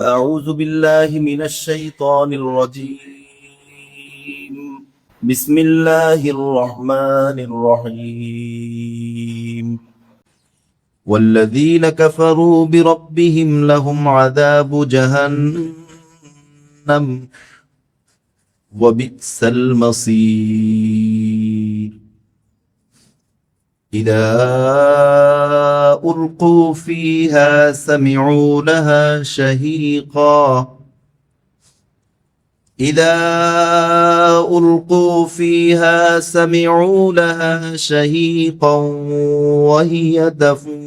أعوذ بالله من الشيطان الرجيم. بسم الله الرحمن الرحيم. والذين كفروا بربهم لهم عذاب جهنم وبئس المصير. إذا ألقوا فيها سمعوا لها شهيقا إذا ألقوا فيها سمعوا لها شهيقا وهي تفور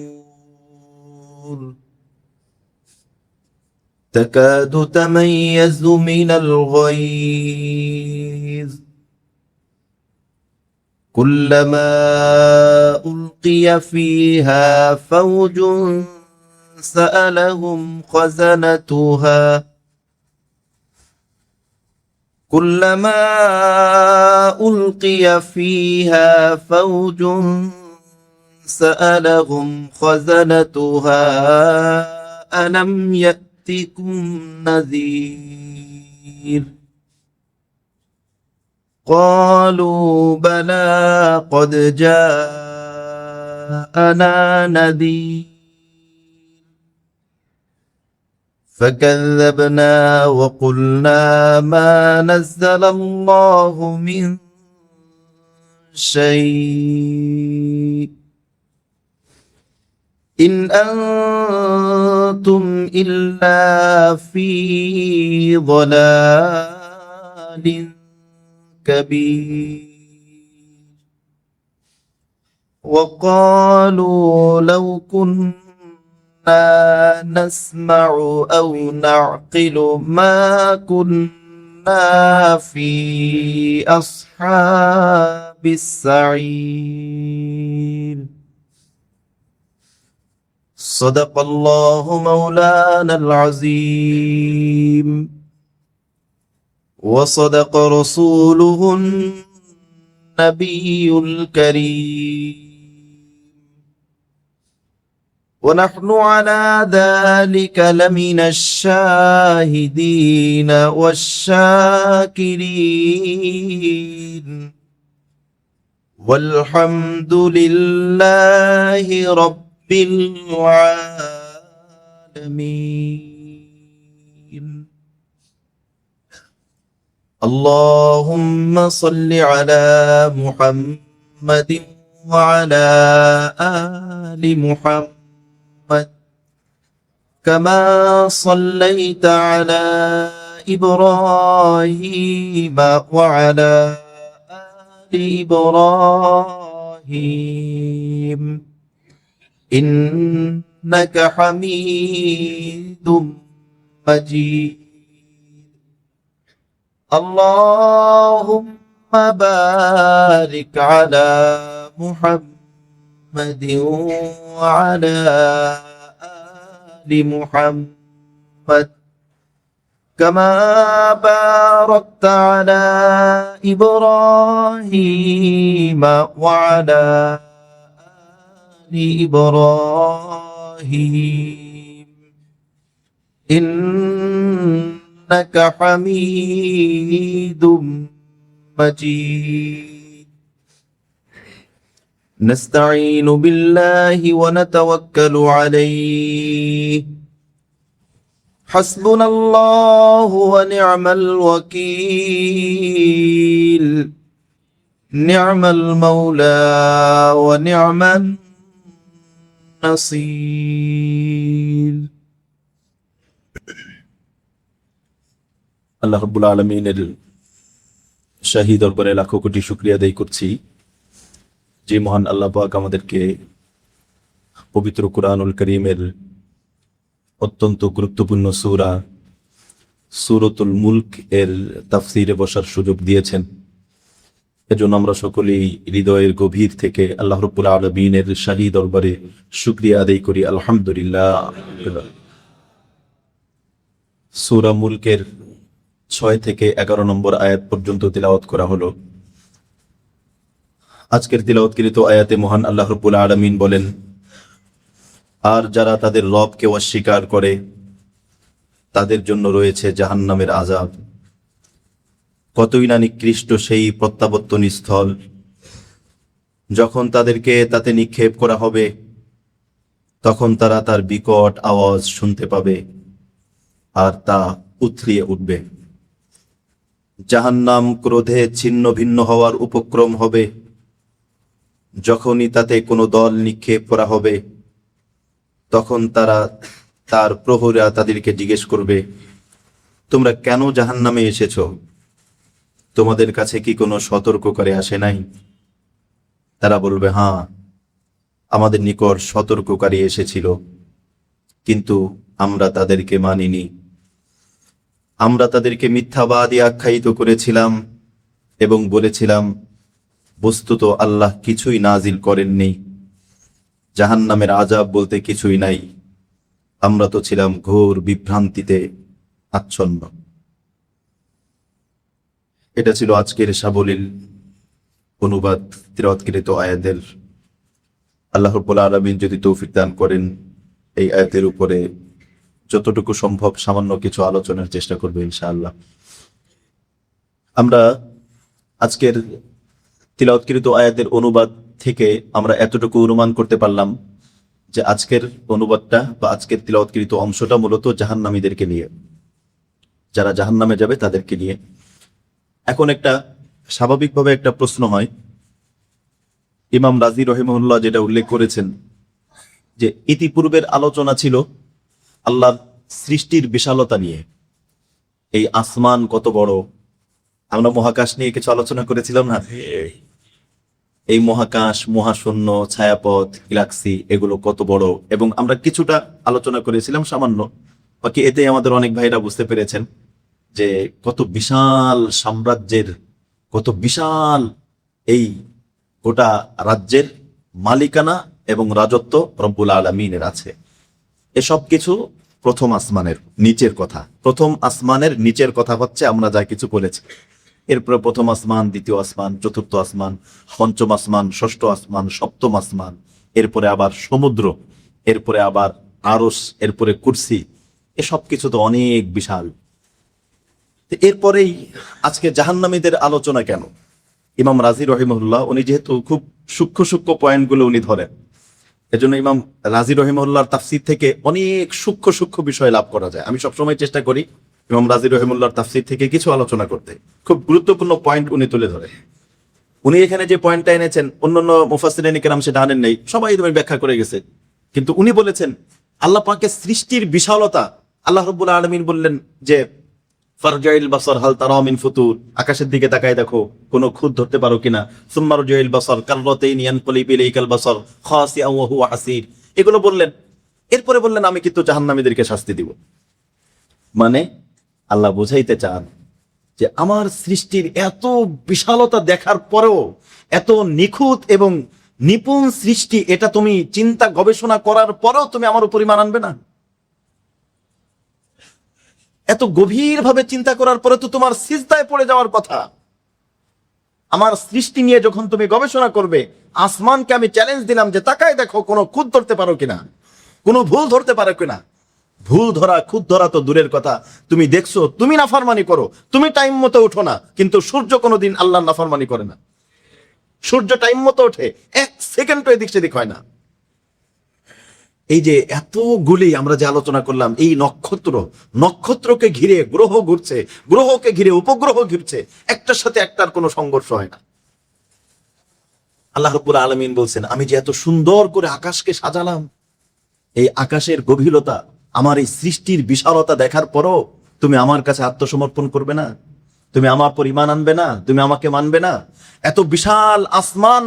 تكاد تميز من الغيظ كلما ألقي فيها فوج سألهم خزنتها كلما ألقي فيها فوج سألهم خزنتها ألم يأتكم نذير قالوا بلى قد جاءنا نذير فكذبنا وقلنا ما نزل الله من شيء إن أنتم إلا في ضلال كبير وقالوا لو كنا نسمع أو نعقل ما كنا في أصحاب السعير صدق الله مولانا العظيم وصدق رسوله النبي الكريم ونحن على ذلك لمن الشاهدين والشاكرين والحمد لله رب العالمين. اللهم صل على محمد وعلى آل محمد كما صليت على إبراهيم وعلى آل إبراهيم إنك حميد مجيد. اللهم بارك على محمد وعلى آل محمد كما باركت على إبراهيم وعلى آل إبراهيم إنك حميد مجيد. نستعين بالله ونتوكل عليه حسبنا الله ونعم الوكيل نعم المولى ونعم النصير. আল্লাহ রাব্বুল আলামিনের শাহী দরবারে লাখো কোটি শুকরিয়া আদায় করছি যে মহান আল্লাহ পাক আমাদেরকে পবিত্র কুরআনুল কারীমের অত্যন্ত গুরুত্বপূর্ণ সূরাতুল মুলক এর তাফসীরে বসার সুযোগ দিয়েছেন। এজন্য আমরা সকলেই হৃদয়ের গভীর থেকে আল্লাহ রাব্বুল আলামিনের শাহী দরবারে শুকরিয়া আদায় করি আলহামদুলিল্লাহ। সূরা মুলকের 6 থেকে 11 নম্বর আয়াত পর্যন্ত তিলাওয়াত করা হলো। আজকের তিলাওয়াতকৃত আয়াতে মহান আল্লাহ রাব্বুল আলামিন বলেন, আর যারা তাদের রবকে অস্বীকার করে তাদের জন্য রয়েছে জাহান্নামের আযাব। কতই না নিকৃষ্ট সেই প্রত্যাবর্তন স্থল। যখন তাদেরকে তাতে নিক্ষেপ করা হবে, তখন তারা তার বিকট আওয়াজ শুনতে পাবে আর তা উথলিয়ে উঠবে। জাহান্নাম ক্রোধে ছিন্ন ভিন্ন হওয়ার উপক্রম হবে। যখনই তাতে কোনো দল নিক্ষেপ করা হবে, তখন তার প্রহরীরা তাদেরকে জিজ্ঞেস করবে, তোমরা কেন জাহান্নামে এসেছ? তোমাদের কাছে কি কোনো সতর্ককারী আসে নাই? তারা বলবে, হ্যাঁ, আমাদের নিকট সতর্ককারী এসেছিল, কিন্তু আমরা তাদেরকে মানিনি। আমরা তাদেরকে মিথ্যাবাদী আখ্যায়িত করেছিলাম এবং বলেছিলাম, বস্তুত আল্লাহ কিছুই নাজিল করেননি, জাহান্নামের আযাব বলতে কিছুই নাই। আমরা তো ছিলাম ঘোর বিভ্রান্তিতে আচ্ছন্ন। এটা ছিল আজকের সাবলীল অনুবাদ তিলাওয়াতকৃত আয়াতের। আল্লাহ রাব্বুল আলামিন যদি তৌফিক দান করেন, এই আয়াতের উপরে যতটুকু সম্ভব সামান্য কিছু আলোচনার চেষ্টা করবে ইনশাআল্লাহ। আমরা আজকের তিলাওয়াতকৃত আয়াতের অনুবাদ থেকে আমরা এতটুকু অনুমান করতে পারলাম যে আজকের অনুবাদটা বা আজকের তিলাওয়াতকৃত অংশটা মূলত জাহান্নামীদেরকে নিয়ে, যারা জাহান্নামে যাবে তাদেরকে নিয়ে। এখন একটা স্বাভাবিকভাবে একটা প্রশ্ন হয়, ইমাম রাজি রহিমাহুল্লাহ যেটা উল্লেখ করেছেন যে ইতিপূর্বের আলোচনা ছিল আল্লাহর সৃষ্টির বিশালতা নিয়ে। এই আসমান কত বড়, আমরা মহাকাশ নিয়ে কিছু আলোচনা করেছিলাম না? এই মহাকাশ, মহাশূন্য, ছায়াপথ, গ্যালাক্সি, এগুলো কত বড়, এবং আমরা কিছুটা আলোচনা করেছিলাম সামান্য। বাকি এতে আমাদের অনেক ভাইরা বুঝতে পেরেছেন যে কত বিশাল সাম্রাজ্যের, কত বিশাল এই গোটা রাজ্যের মালিকানা এবং রাজত্ব রব্বুল আলামিনের আছে। এসব কিছু প্রথম আসমানের নিচের কথা। প্রথম আসমানের নিচের কথা হচ্ছে আমরা যা কিছু বলেছি। এরপরে প্রথম আসমান, দ্বিতীয় আসমান, চতুর্থ আসমান, পঞ্চম আসমান, ষষ্ঠ আসমান, সপ্তম আসমান, এরপরে আবার সমুদ্র, এরপরে আবার আরশ, এরপরে কুরসি। এসব কিছু তো অনেক বিশাল। এরপরেই আজকে জাহান্নামীদের আলোচনা কেন? ইমাম রাজি রহিমাহুল্লাহ উনি যেহেতু খুব সূক্ষ্ম সূক্ষ্ম পয়েন্টগুলো উনি ধরেন, এজন্য ইমাম রাজি রহিমাহুল্লাহর তাফসীর থেকে অনেক সূক্ষ্ম সূক্ষ্ম বিষয় লাভ করা যায়। আমি সবসময় চেষ্টা করি ইমাম রাজি রহিমাহুল্লাহর তাফসীর থেকে কিছু আলোচনা করতে। খুব গুরুত্বপূর্ণ পয়েন্ট উনি তুলে ধরেন। উনি এখানে যে পয়েন্টটা এনেছেন, অন্যান্য মুফাসসিরিন কিরাম সেটা আনেন নাই, সবাই তুমি ব্যাখ্যা করে গেছে। কিন্তু উনি বলেছেন আল্লাহ পাকের সৃষ্টির বিশালতা। আল্লাহ রাব্বুল আলামিন বললেন যে ফারজাইল বাসার হাল তারা মিন ফুতুর, আকাশের দিকে তাকায় দেখো কোনো খুঁত ধরতে পারো কিনা। সুম্মা রুজাইল বাসার কাররাতাইন ইয়ানকালিবু ইলাইকাল বাসার খাসিআন ওয়া হুয়া হাসির, এগুলো বললেন। এরপরে বললেন আমি কিন্তু জাহান্নামীদেরকে শাস্তি দিব। মানে আল্লাহ বুঝাইতে চান যে আমার সৃষ্টির এত বিশালতা দেখার পরেও, এত নিখুঁত এবং নিপুণ সৃষ্টি, এটা তুমি চিন্তা গবেষণা করার পরেও তুমি আমার উপর ঈমান আনবে না? এত গভীরভাবে চিন্তা করার পরে তো তোমার সিজদায় পড়ে যাওয়ার কথা। আমার সৃষ্টি নিয়ে যখন তুমি গবেষণা করবে, আসমানকে আমি চ্যালেঞ্জ দিলাম যে তাকায় দেখো কোনো খুঁত ধরতে পারো কিনা, কোনো ভুল ধরতে পারো কিনা। ভুল ধরা, খুঁত ধরা তো দূরের কথা, তুমি দেখছো তুমি নাফরমানি করো, তুমি টাইম মতো উঠো না, কিন্তু সূর্য কোনোদিন আল্লাহর নাফরমানি করে না। সূর্য টাইম মতো ওঠে, এক সেকেন্ড এদিক সেদিক হয় না। এই যে এতগুলি আমরা যে আলোচনা করলাম, এই নক্ষত্রকে ঘিরে গ্রহ ঘুরছে, গ্রহকে ঘিরে উপগ্রহ ঘুরছে, একটার সাথে একটার কোনো সংঘর্ষ হয় না। আল্লাহ রাব্বুল আলামিন বলছেন আমি যে এত সুন্দর করে আকাশকে সাজালাম, এই আকাশের গভীরতা, আমার এই সৃষ্টির বিশালতা দেখার পরও তুমি আমার কাছে আত্মসমর্পণ করবে না, তুমি আমার পর ঈমান আনবে না, তুমি আমাকে মানবে না। এত বিশাল আসমান,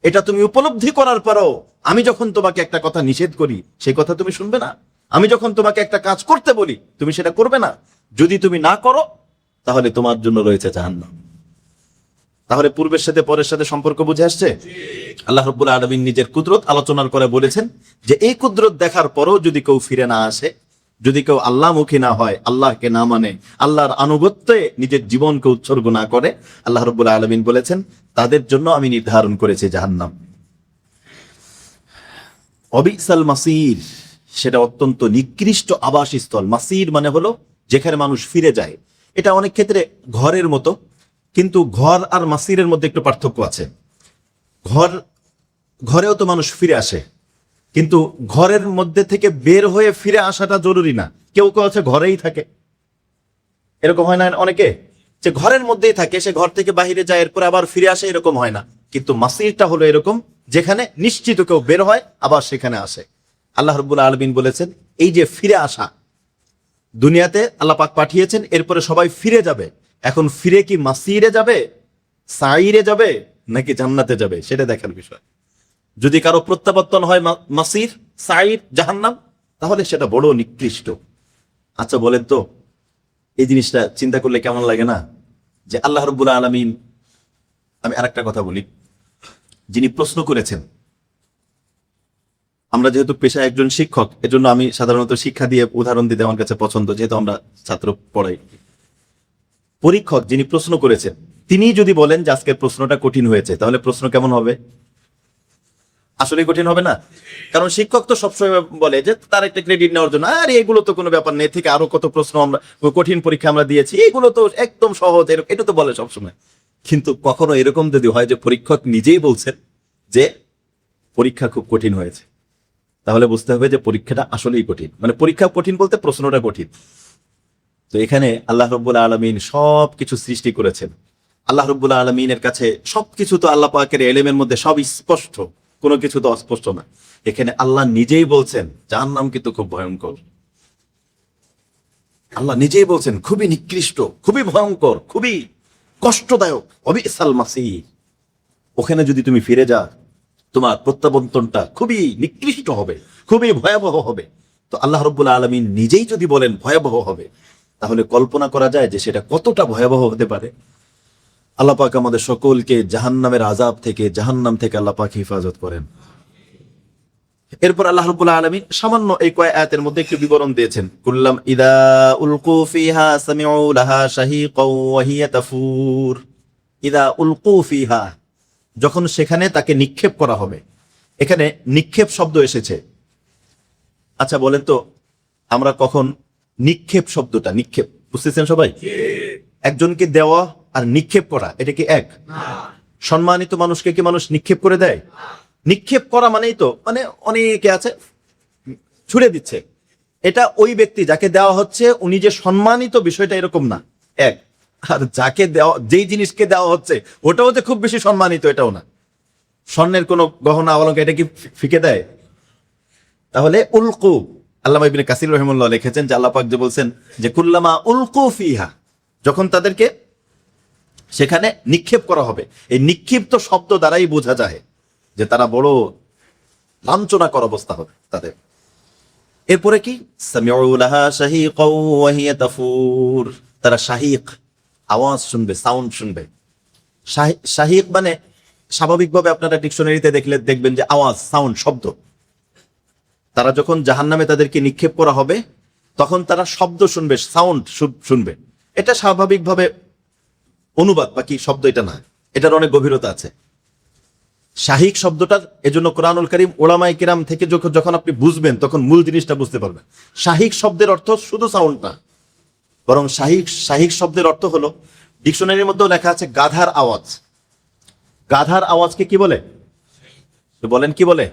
এটা তুমি উপলব্ধি করার পরও আমি যখন তোমাকে একটা কথা নিষেধ করি সেই কথা তুমি শুনবে না। আমি যখন তোমাকে একটা কাজ করতে বলি তুমি সেটা করবে না। যদি তুমি না করো তাহলে তোমার জন্য রয়েছে জাহান্নাম। তাহলে পূর্বের সাথে পরের সাথে সম্পর্ক বুঝে আসছে? আল্লাহ রাব্বুল আলামিন নিজের কুদরত আলোচনার করে বলেছেন যে এই কুদরত দেখার পরও যদি কেউ ফিরে না আসে, যদি কেউ আল্লাহমুখী না হয়, আল্লাহকে না মানে, আল্লাহর আনুগত্যে নিজের জীবনকে উৎসর্গ না করে, আল্লাহ রাব্বুল আলামিন বলেছেন তাদের জন্য আমি নির্ধারণ করেছি জাহান্নাম। অবিসাল মাসির, সেটা অত্যন্ত নিকৃষ্ট আবাসস্থল। মাসির মানে হলো যেখানে মানুষ ফিরে যায়। এটা অনেক ক্ষেত্রে ঘরের মতো, কিন্তু ঘর আর মাসিরের মধ্যে একটু পার্থক্য আছে। ঘরেও তো মানুষ ফিরে আসে, কিন্তু ঘরের মধ্যে থেকে বের হয়ে ফিরে আসাটা জরুরি না। কেউ কেউ আছে ঘরেই থাকে, এরকম হয় না অনেকে, যে ঘরের মধ্যেই থাকে, সে ঘর থেকে বাহিরে যায় এরপর আবার ফিরে আসে, এরকম হয় না। কিন্তু মাসিরটা হলো এরকম, যেখানে নিশ্চিত কেউ বের হয় আবার সেখানে আসে। আল্লাহ রাব্বুল আলামিন বলেছেন এই যে ফিরে আসা, দুনিয়াতে আল্লাহ পাক পাঠিয়েছেন, এরপরে সবাই ফিরে যাবে। এখন ফিরে কি মাসিরে যাবে, সাইরে যাবে, নাকি জান্নাতে যাবে, সেটা দেখার বিষয়। যদি কারো প্রত্যাবর্তন হয় মাসির, সাইর, জাহান্নাম, তাহলে সেটা বড় নিকৃষ্ট। আচ্ছা বলেন তো, এই জিনিসটা চিন্তা করলে কেমন লাগে না, যে আল্লাহ রাব্বুল আলামিন, আমি আরেকটা কথা বলি, যিনি প্রশ্ন করেছেন, আমরা যেহেতু পেশায় একজন শিক্ষক, এজন্য আমি সাধারণত শিক্ষা দিয়ে উদাহরণ দিতে আমার কাছে পছন্দ, যেহেতু আমরা ছাত্র পড়াই। পরীক্ষক যিনি প্রশ্ন করেছেন, তিনি যদি বলেন যে আজকের প্রশ্নটা কঠিন হয়েছে, তাহলে প্রশ্ন কেমন হবে? আসলে কঠিন হবে না? কারণ শিক্ষক তো সবসময় বলে যে তার একটা ক্রেডিট নেওয়ার জন্য, আর এগুলো তো কোনো ব্যাপার নেই, থেকে আরো কত প্রশ্ন আমরা কঠিন পরীক্ষা আমরা দিয়েছি, এগুলো তো একদম সহজ, এটা তো বলে সবসময়। কিন্তু কখনো এরকম যদি হয় যে পরীক্ষক নিজেই বলছেন যে পরীক্ষা খুব কঠিন হয়েছে, তাহলে বুঝতে হবে যে পরীক্ষাটা আসলেই কঠিন। মানে পরীক্ষা কঠিন বলতে প্রশ্নটা কঠিন। তো এখানে আল্লাহ রাব্বুল আলামিন সবকিছু সৃষ্টি করেছেন। আল্লাহ রাব্বুল আলামিনের কাছে সবকিছু তো আল্লাহ পাকের ইলমের মধ্যে সব স্পষ্ট, কোনো কিছু তো অস্পষ্ট না। এখানে আল্লাহ নিজেই বলছেন জাহান্নাম কিন্তু খুব ভয়ঙ্কর। আল্লাহ নিজেই বলছেন খুবই নিকৃষ্ট, খুবই ভয়ঙ্কর, খুবই কষ্টদায়ক, অবিসাল মাসির। ওখানে যদি তুমি ফিরে যাও, তোমার প্রত্যাবর্তনটা খুবই নিকৃষ্ট হবে, খুবই ভয়াবহ হবে। তো আল্লাহ রাব্বুল আলামিন নিজেই যদি বলেন ভয়াবহ হবে, তাহলে কল্পনা করা যায় যে সেটা কতটা ভয়াবহ হতে পারে। আল্লাহ পাক আমাদের সকলকে জাহান্নামের আযাব থেকে, জাহান্নাম থেকে আল্লাহ পাক হিফাজত করেন। এরপর আল্লাহ রাব্বুল আলামিন সামান্য এই কয়েক আয়াতের মধ্যে একটু বিবরণ দিয়েছেন। কুল্লাম ইদা উলকু ফিহা সামিউ লাহা শাহীকাও ওয়া হিয়া তাফুর। ইদা উলকু ফিহা, যখন সেখানে তাকে নিক্ষেপ করা হবে। এখানে নিক্ষেপ শব্দ এসেছে। আচ্ছা বলেন তো, আমরা কখন নিক্ষেপ শব্দটা, নিক্ষেপ বুঝতেছেন সবাই? একজনকে দেওয়া আর নিক্ষেপ করা, এটা কি এক? সম্মানিত মানুষকে কি মানুষ নিক্ষেপ করে দেয়? নিক্ষেপ করা মানেই তো, মানে অনেকে আছে ছুড়ে দিচ্ছে, এটা ওই ব্যক্তি যাকে দেওয়া হচ্ছে উনি যে সম্মানিত, বিষয়টা এরকম না, এক। আর যাকে দেওয়া, যেই জিনিসকে দেওয়া হচ্ছে ওটাও যে খুব বেশি সম্মানিত, এটাও না। স্বর্ণের কোন গহনা অলঙ্কার এটা কি ফিকে দেয়? তাহলে উলকু, আল্লামা ইবনে কাসির রাহিমাহুল্লাহ লিখেছেন যে আল্লাহ পাক যে বলছেন যে কুল্লামা উলকু ফিহা, যখন তাদেরকে সেখানে নিক্ষেপ করা হবে। এই নিক্ষিপ্ত শব্দ দ্বারাই বোঝা যায় যে তারা বড় লাঞ্ছনাকর অবস্থা হবে তাদের। এরপরে কি, সামিউ লাহা শাহীকাও ওয়া হিয়া তাফুর, তারা শাহীক আওয়াজ শুনবে, সাউন্ড শুনবে। শাহীক মানে স্বাভাবিকভাবে আপনারা ডিকশনারিতে দেখলে দেখবেন যে আওয়াজ, সাউন্ড, শব্দ। তারা যখন জাহান্নামে তাদেরকে নিক্ষেপ করা হবে, তখন তারা শব্দ শুনবে, সাউন্ড শুনবে। এটা স্বাভাবিকভাবে অনুবাদ, বাকি শব্দ এটা না, এটার অনেক গভীরতা আছে। শাহীক শব্দটার এজন্য কোরআনুল কারীম উলামায়ে কিরাম থেকে যখন আপনি বুঝবেন, তখন মূল জিনিসটা বুঝতে পারবেন। শাহীক শব্দের অর্থ শুধু সাউন্ড না, বরং শাহীক শব্দের অর্থ হলো, ডিকশনারির মধ্যেও লেখা আছে গাধার আওয়াজ। গাধার আওয়াজকে কি বলে? বলেন কি বলে?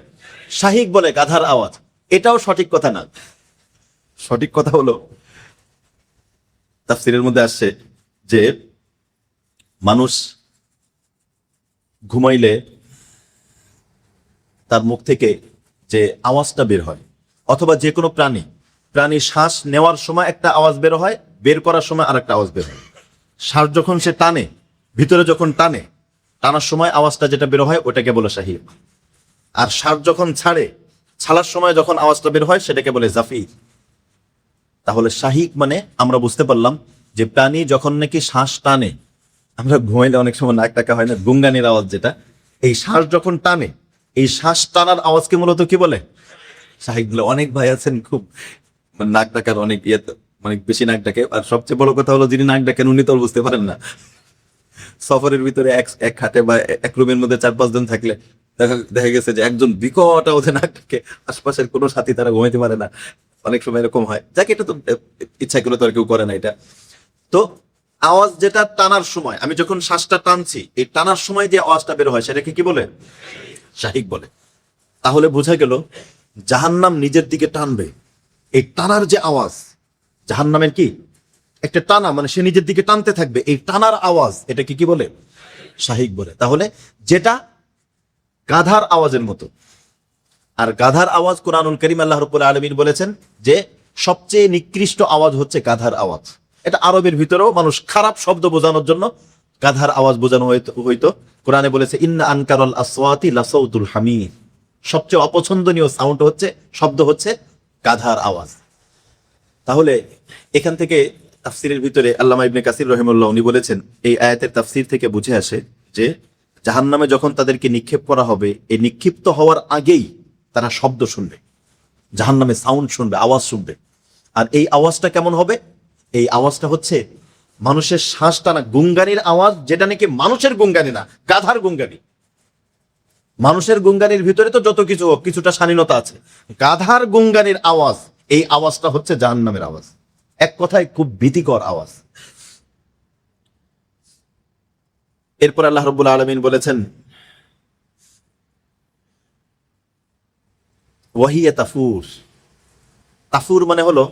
শাহীক বলে, গাধার আওয়াজ। এটাও সঠিক কথা না। সঠিক কথা হলো, তাফসীরের মধ্যে আসছে যে মানুষ ঘুমাইলে তার মুখ থেকে যে আওয়াজটা বের হয়, অথবা যে কোনো প্রাণী শ্বাস নেওয়ার সময় একটা আওয়াজ বের হয়, বের করার সময় আর একটা আওয়াজ বের হয়। শ্বাস যখন সে টানে, ভিতরে যখন টানার সময় আওয়াজটা যেটা বের হয় ওটাকে বলে শাহীক। আর শ্বাস যখন ছাড়ার সময় যখন আওয়াজটা বের হয় সেটাকে বলে জাফির। তাহলে শাহীক মানে আমরা বুঝতে পারলাম যে প্রাণী যখন নাকি শ্বাস টানে, আমরা ঘুমাইলে অনেক সময় নাক ডাকা হয় না, গুঙ্গানির আওয়াজ যেটা, এই শ্বাস যখন টানে, এই শ্বাস টানার আওয়াজকে মূলত কি বলে? শাহীক বলে। অনেক ভাই আছেন খুব নাক ডাকার অনেক অনেক বেশি নাক ডাকে। আর সবচেয়ে বড় কথা হলো, যিনি নাক ডাকেন উনি তো বুঝতে পারেন না। সফরের ভিতরে এক খাটে বা এক রুমের মধ্যে 4-5 জন থাকলে দেখা গেছে যে একজন বিকট আওয়াজে নাক ডাকে, আশপাশের কোনো সাথী তারা ঘুমাইতে পারে না। অনেক সময় এরকম হয়, যাকে এটা তো ইচ্ছা করে তো আর কেউ করে না এটা। তো আওয়াজ যেটা টানার সময়, আমি যখন শ্বাসটা টানছি, এই টানার সময় যে আওয়াজটা বের হয় সেটাকে কি বলে? শাহিক বলে। তাহলে বোঝা গেল জাহান্নাম নিজের দিকে টানবে, এই টানার যে আওয়াজ, জাহান্নামের কি একটা টানা, মানে সে নিজের দিকে টানতে থাকবে, এই টানার আওয়াজ এটাকে কি বলে? শাহিক বলে। তাহলে যেটা গাধার আওয়াজের মতো, আর গাধার আওয়াজ কোরআনুল কারীম আল্লাহ রাব্বুল আলামিন বলেছেন যে সবচেয়ে নিকৃষ্ট আওয়াজ হচ্ছে গাধার আওয়াজ। এটা আরবের ভিতরেও মানুষ খারাপ শব্দ বোঝানোর জন্য গাধার আওয়াজ বোঝানো হইতো। কোরআনে বলেছে ইন্না আনকারাল আসওয়াতি লাসাউতুল হামির, সবচেয়ে অপছন্দনীয় সাউন্ড হচ্ছে, শব্দ হচ্ছে গাধার আওয়াজ। তাহলে এখান থেকে তাফসিরের ভিতরে আল্লামা ইবনে কাসির রহিমাহুল্লাহ উনি বলেছেন, এই আয়াতের তাফসির থেকে বুঝে আসে যে জাহান্নামে যখন তাদেরকে নিক্ষেপ করা হবে, এই নিক্ষিপ্ত হওয়ার আগেই তারা শব্দ শুনবে, জাহান্নামে সাউন্ড শুনবে, আওয়াজ শুনবে। আর এই আওয়াজটা কেমন হবে? এই আওয়াজটা হচ্ছে মানুষের শ্বাস টানা গুঙ্গানির আওয়াজ, যেটা নাকি মানুষের গুঙ্গানি না, গাধার গুঙ্গানি। মানুষের গুঙ্গানির ভিতরে তো যত কিছু হোক, কিছুটা শালীনতা আছে, গাধার গুঙ্গানির আওয়াজ, এই আওয়াজটা হচ্ছে জাহান্নামের আওয়াজ। এক কথায় খুব ভীতিকর আওয়াজ। এরপর আল্লাহ রাব্বুল আলামিন বলেছেন ওয়াহিয়া তাফুর। তাফুর মানে হলো,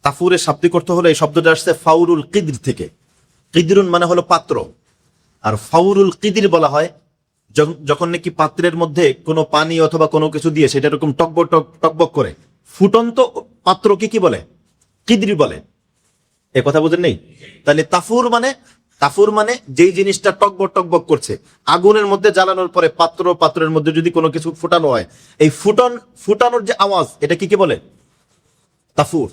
তাফুরের শাব্দিক অর্থ হলো, এই শব্দটা আসছে ফাউরুল কিদর থেকে। কিদরুন মানে হলো পাত্র, আর ফাউরুল কিদির বলা হয় যখন নাকি পাত্রের মধ্যে কোনো পানি অথবা কোনো কিছু দিয়ে সেটা এরকম টকবক টকবক করে, ফুটন্ত পাত্রকে কি বলে? কিদরি বলে। এ কথা বুঝেন নেই? তাহলে তাফুর মানে যেই জিনিসটা টকবক টকবক করছে, আগুনের মধ্যে জ্বালানোর পরে পাত্রের মধ্যে যদি কোনো কিছু ফুটানো হয়, এই ফুটানোর যে আওয়াজ, এটা কি বলে? তাফুর।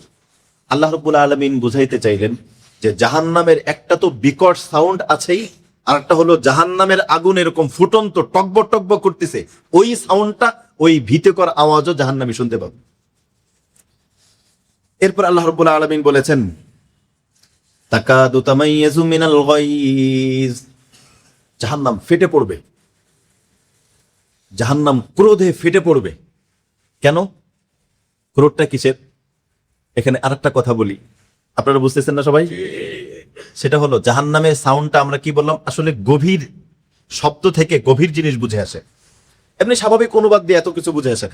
আল্লাহ রাব্বুল আলামিন বুঝাইতে চাইলেন যে জাহান্নামের একটা তো বিকট সাউন্ড আছেই, আর একটা হলো জাহান্নামের আগুন এরকম ফুটন্ত টকবক টকবক করতেছে, ওই সাউন্ডটা, ওই ভীতিকর আওয়াজও জাহান্নামী শুনতে পাবে। এরপর আল্লাহ রাব্বুল আলামিন বলেছেন তাকাদু তামাইয়াজু মিনাল গায়জ, জাহান্নাম ফেটে পড়বে, জাহান্নাম ক্রোধে ফেটে পড়বে। কেন? ক্রোধটা কিসের? এখানে আরেকটা কথা বলি, আপনারা বুঝতেছেন না সবাই? সেটা হলো জাহান্নামের সাউন্ডটা আমরা কি বললাম, আসলে গভীর শব্দ থেকে গভীর জিনিস বুঝে আসে, এমনি স্বাভাবিক অনুবাদ দিয়ে এত কিছু বুঝে আসে।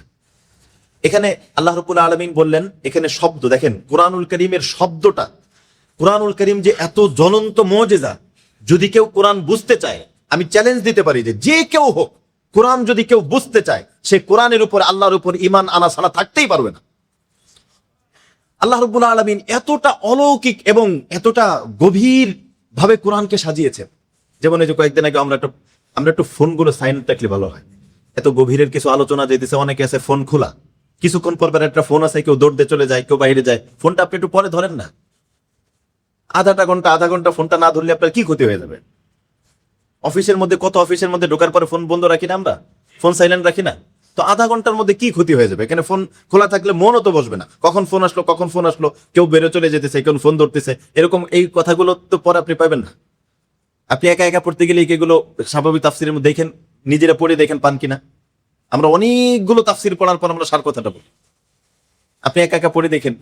এখানে আল্লাহ রাব্বুল আলামিন বললেন, এখানে শব্দ দেখেন, কোরআনুল কারীমের শব্দটা, কোরআনুল কারীম যে এত জ্বলন্ত মুজিজা, যদি কেউ কোরআন বুঝতে চায়, আমি চ্যালেঞ্জ দিতে পারি যে কেউ হোক, কোরআন যদি কেউ বুঝতে চায়, সে কোরআনের উপর, আল্লাহর উপর ঈমান আনা ছাড়া থাকতেই পারবে না। আল্লাহ রাব্বুল আলামিন এতটা অলৌকিক এবং এতটা গভীর ভাবে কোরআনকে সাজিয়েছেন। যেমন এই যে কয়েকদিন আগে আমরা একটু ফোনগুলো সাইলেন্ট রাখলে ভালো হয়, এত গভীরের কিছু আলোচনা যেতেছে, অনেকে আছে ফোন খোলা, কিছুক্ষণ পর একটা ফোন আছে, কেউ দৌড়তে চলে যায়, কেউ বাইরে যায়, ফোনটা আপনি একটু পরে ধরেন না, আধা ঘন্টা ফোনটা না ধরলে আপনার কি ক্ষতি হয়ে যাবে? অফিসের মধ্যে ঢোকার পরে ফোন বন্ধ রাখি না আমরা, ফোন সাইলেন্ট রাখি না, তো আধা ঘন্টার মধ্যে কি ক্ষতি হয়ে যাবে? এখানে ফোন খোলা থাকলে মনও তো বসবে না, কখন ফোন আসলো, কেউ বেরো চলে যেতেছে, কেউ ফোন ধরতেছে, এরকম এই কথাগুলো তো পরে আপনি পাবেন না। আপনি একা একা পড়তে গেলে এগুলো স্বাভাবিক তাফসিরের মধ্যে দেখেন, নিজেরা পড়ে দেখেন পান কিনা। আমরা অনেকগুলো তাফসির পড়ার পর আমরা সার কথাটা বলি, আপনি একা একা পড়ে দেখেন,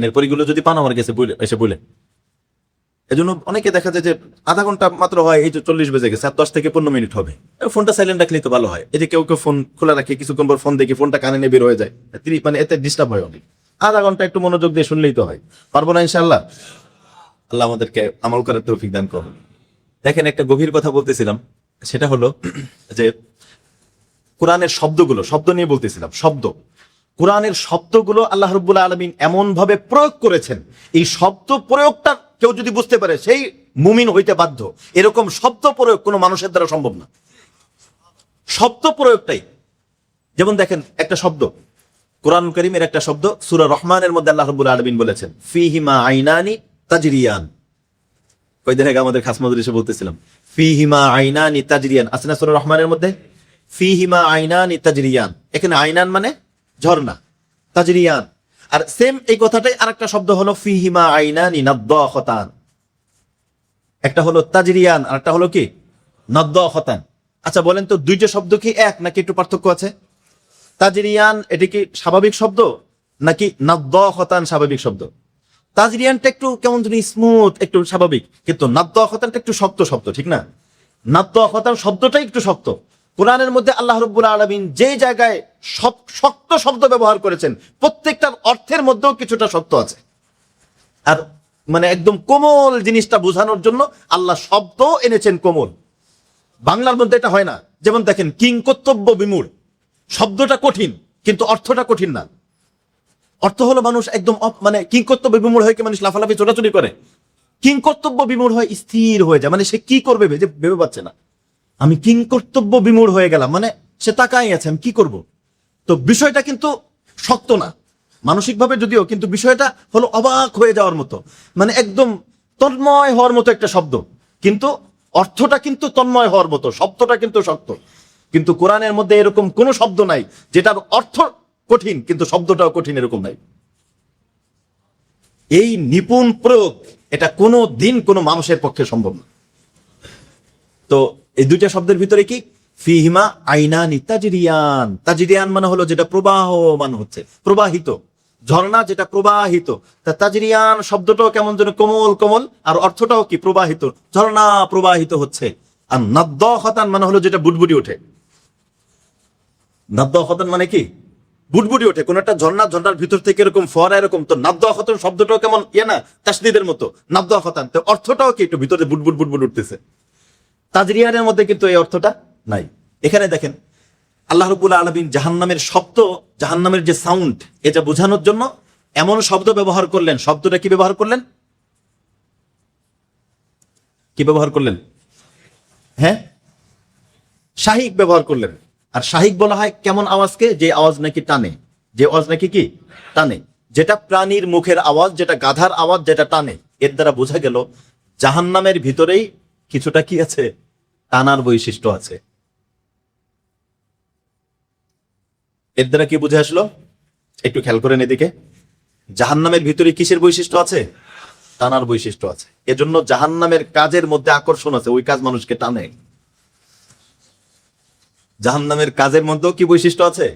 এরপর এগুলো যদি পান আমার কাছে এসে বলে। এজন্য অনেকে দেখা যায় যে আধা ঘন্টা মাত্র হয়, এই যে 40 বেজে গেছে, আর 10 থেকে 15 মিনিট হবে, ফোনটা সাইলেন্ট রাখলেই তো ভালো হয়। এই যে কেউ ফোন খোলা রাখে, কিছুক্ষণ পর ফোন দেখি, ফোনটা কানে নিয়ে বের হয়ে যায়, মানে এতে ডিস্টার্ব হয় অনেক। আধা ঘন্টা একটু মনোযোগ দিয়ে শুনলেই তো হয়। পারবো না ইনশাআল্লাহ? আল্লাহ আমাদেরকে আমল করার তৌফিক দান করুন। দেখেন, একটা গভীর কথা বলতেছিলাম, সেটা হলো যে কোরআনের শব্দ নিয়ে বলতেছিলাম। কোরআনের শব্দগুলো আল্লাহ রাব্বুল আলামিন এমন ভাবে প্রয়োগ করেছেন, এই শব্দ প্রয়োগটা কেউ যদি বুঝতে পারে সেই মুমিন হইতে বাধ্য। এরকম শব্দ প্রয়োগ কোনো মানুষের দ্বারা সম্ভব না। শব্দ প্রয়োগটাই, যেমন দেখেন একটা শব্দ, কোরআন কারীমের একটা শব্দ সূরা রহমানের মধ্যে আল্লাহ রাব্বুল আলামিন বলেছেন ফীহিমা আইনানি তাজরিয়ান। কয়দিন আগে আমাদের খাস মাদ্রাসা বলতেছিলাম ফীহিমা আইনানি তাজরিয়ান, আছে না সূরা রহমানের মধ্যে? ফীহিমা আইনানি তাজরিয়ান, এখানে আইনান মানে ঝর্ণা, তাজরিয়ান। আর সেম এই কথাটাই আরেকটা শব্দ হলো ফীহিমা আইনানি নাদ্দাখাতান। একটা হলো তাজরিয়ান আর একটা হলো কি নাদ্দাখাতান। আচ্ছা বলেন তো, দুইটা শব্দ কি এক নাকি একটু পার্থক্য আছে? তাজরিয়ান এটি কি স্বাভাবিক শব্দ নাকি নাদ্দাখাতান স্বাভাবিক শব্দ? তাজরিয়ানটা একটু কেমন জানি স্মুথ, একটু স্বাভাবিক, কিন্তু নাদ্দাখাতানটা একটু শক্ত শব্দ, ঠিক না? নাদ্দাখাতান শব্দটাই একটু শক্ত। কোরআনের মধ্যে আল্লাহ রাব্বুল আলামিন যে জায়গায় শক্ত শব্দ ব্যবহার করেছেন, প্রত্যেকটার অর্থের মধ্যেও কিছুটা শক্ত আছে। আর মানে একদম কোমল জিনিসটা বোঝানোর জন্য আল্লাহ শব্দ এনেছেন কোমল। বাংলার মধ্যে এটা হয় না। যেমন দেখেন, কিংকর্তব্য বিমূঢ় শব্দটা কঠিন, কিন্তু অর্থটা কঠিন না। অর্থ হলো মানুষ একদম মানে কিংকর্তব্য বিমূঢ় হয়ে কি মানুষ লাফালাফি ছোটাছুটি করে? কিংকর্তব্য বিমূঢ় হয় স্থির হয়ে যায়, মানে সে কি করবে ভেবে পাচ্ছে না। আমি কিংকর্তব্য বিমূঢ় হয়ে গেলাম, মানে সে তাকাই আছে আমি কি করব। তো বিষয়টা কিন্তু শক্ত না মানসিকভাবে যদিও, কিন্তু বিষয়টা হলো অবাক হয়ে যাওয়ার মতো, মানে একদম তন্ময় হওয়ার মতো একটা শব্দ, কিন্তু অর্থটা কিন্তু তন্ময় হওয়ার মতো, শব্দটা কিন্তু শক্ত। কিন্তু কোরআনের মধ্যে এরকম কোনো শব্দ নাই যেটার অর্থ কঠিন কিন্তু শব্দটাও কঠিন, এরকম নাই। এই নিপুণ প্রয়োগ এটা কোনো দিন কোনো মানুষের পক্ষে সম্ভব না। তো এই দুইটা শব্দের ভিতরে কি ফিহিমা আইনানি তাজরিয়ান। তাজরিয়ান মানে হলো যেটা প্রবাহমান হচ্ছে, প্রবাহিত, ঝর্ণা যেটা প্রবাহিত। তা তাজরিয়ান শব্দটাও কেমন যেন কোমল কোমল, আর অর্থটাও কি প্রবাহিত, ঝর্ণা প্রবাহিত হচ্ছে। আর নাদ্দাখাতান মানে হলো যেটা বুটবুটি ওঠে। নাদ্দাখাতান মানে কি বুটবুটি ওঠে, কোন একটা ঝর্ণা, ঝর্ণার ভিতর থেকে এরকম ফোয়ারা এরকম। তো নাদ্দাখাতান শব্দটাও কেমন না তাসদীদের মতো, নাদ্দাখাতান। তো অর্থটাও কি একটু ভিতরে বুটবুট বুটবুট উঠতেছে। তাজরিয়ানের মধ্যে কিন্তু এই অর্থটা নাই। এখানে দেখেন আল্লাহ রাব্বুল আলামিন জাহান্নামের শব্দ, জাহান্নামের যে সাউন্ড, এটা বোঝানোর জন্য এমন শব্দ ব্যবহার করলেন। শব্দটা কি ব্যবহার করলেন? কি ব্যবহার করলেন? হ্যাঁ, শাহিক ব্যবহার করলেন। আর শাহিক বলা হয় কেমন আওয়াজকে? যে আওয়াজ নাকি টানে, যে আওয়াজ নাকি কি টানে, যেটা প্রাণীর মুখের আওয়াজ, যেটা গাধার আওয়াজ, যেটা টানে। এর দ্বারা বোঝা গেল জাহান্নামের ভিতরেই কিছুটা কি আছে, টানার বৈশিষ্ট্য আছে। এর দ্বারা কি বুঝে আসলো? একটু খেয়াল করেন এদিকে। জাহান্নামের ভিতরে কিসের বৈশিষ্ট্য আছে? টানার বৈশিষ্ট্য আছে। এজন্য জাহান্নামের কাজের মধ্যে আকর্ষণ আছে, ওই কাজ মানুষকে টানে। জাহান্নামের কাজের মধ্যেও কি বৈশিষ্ট্য আছে?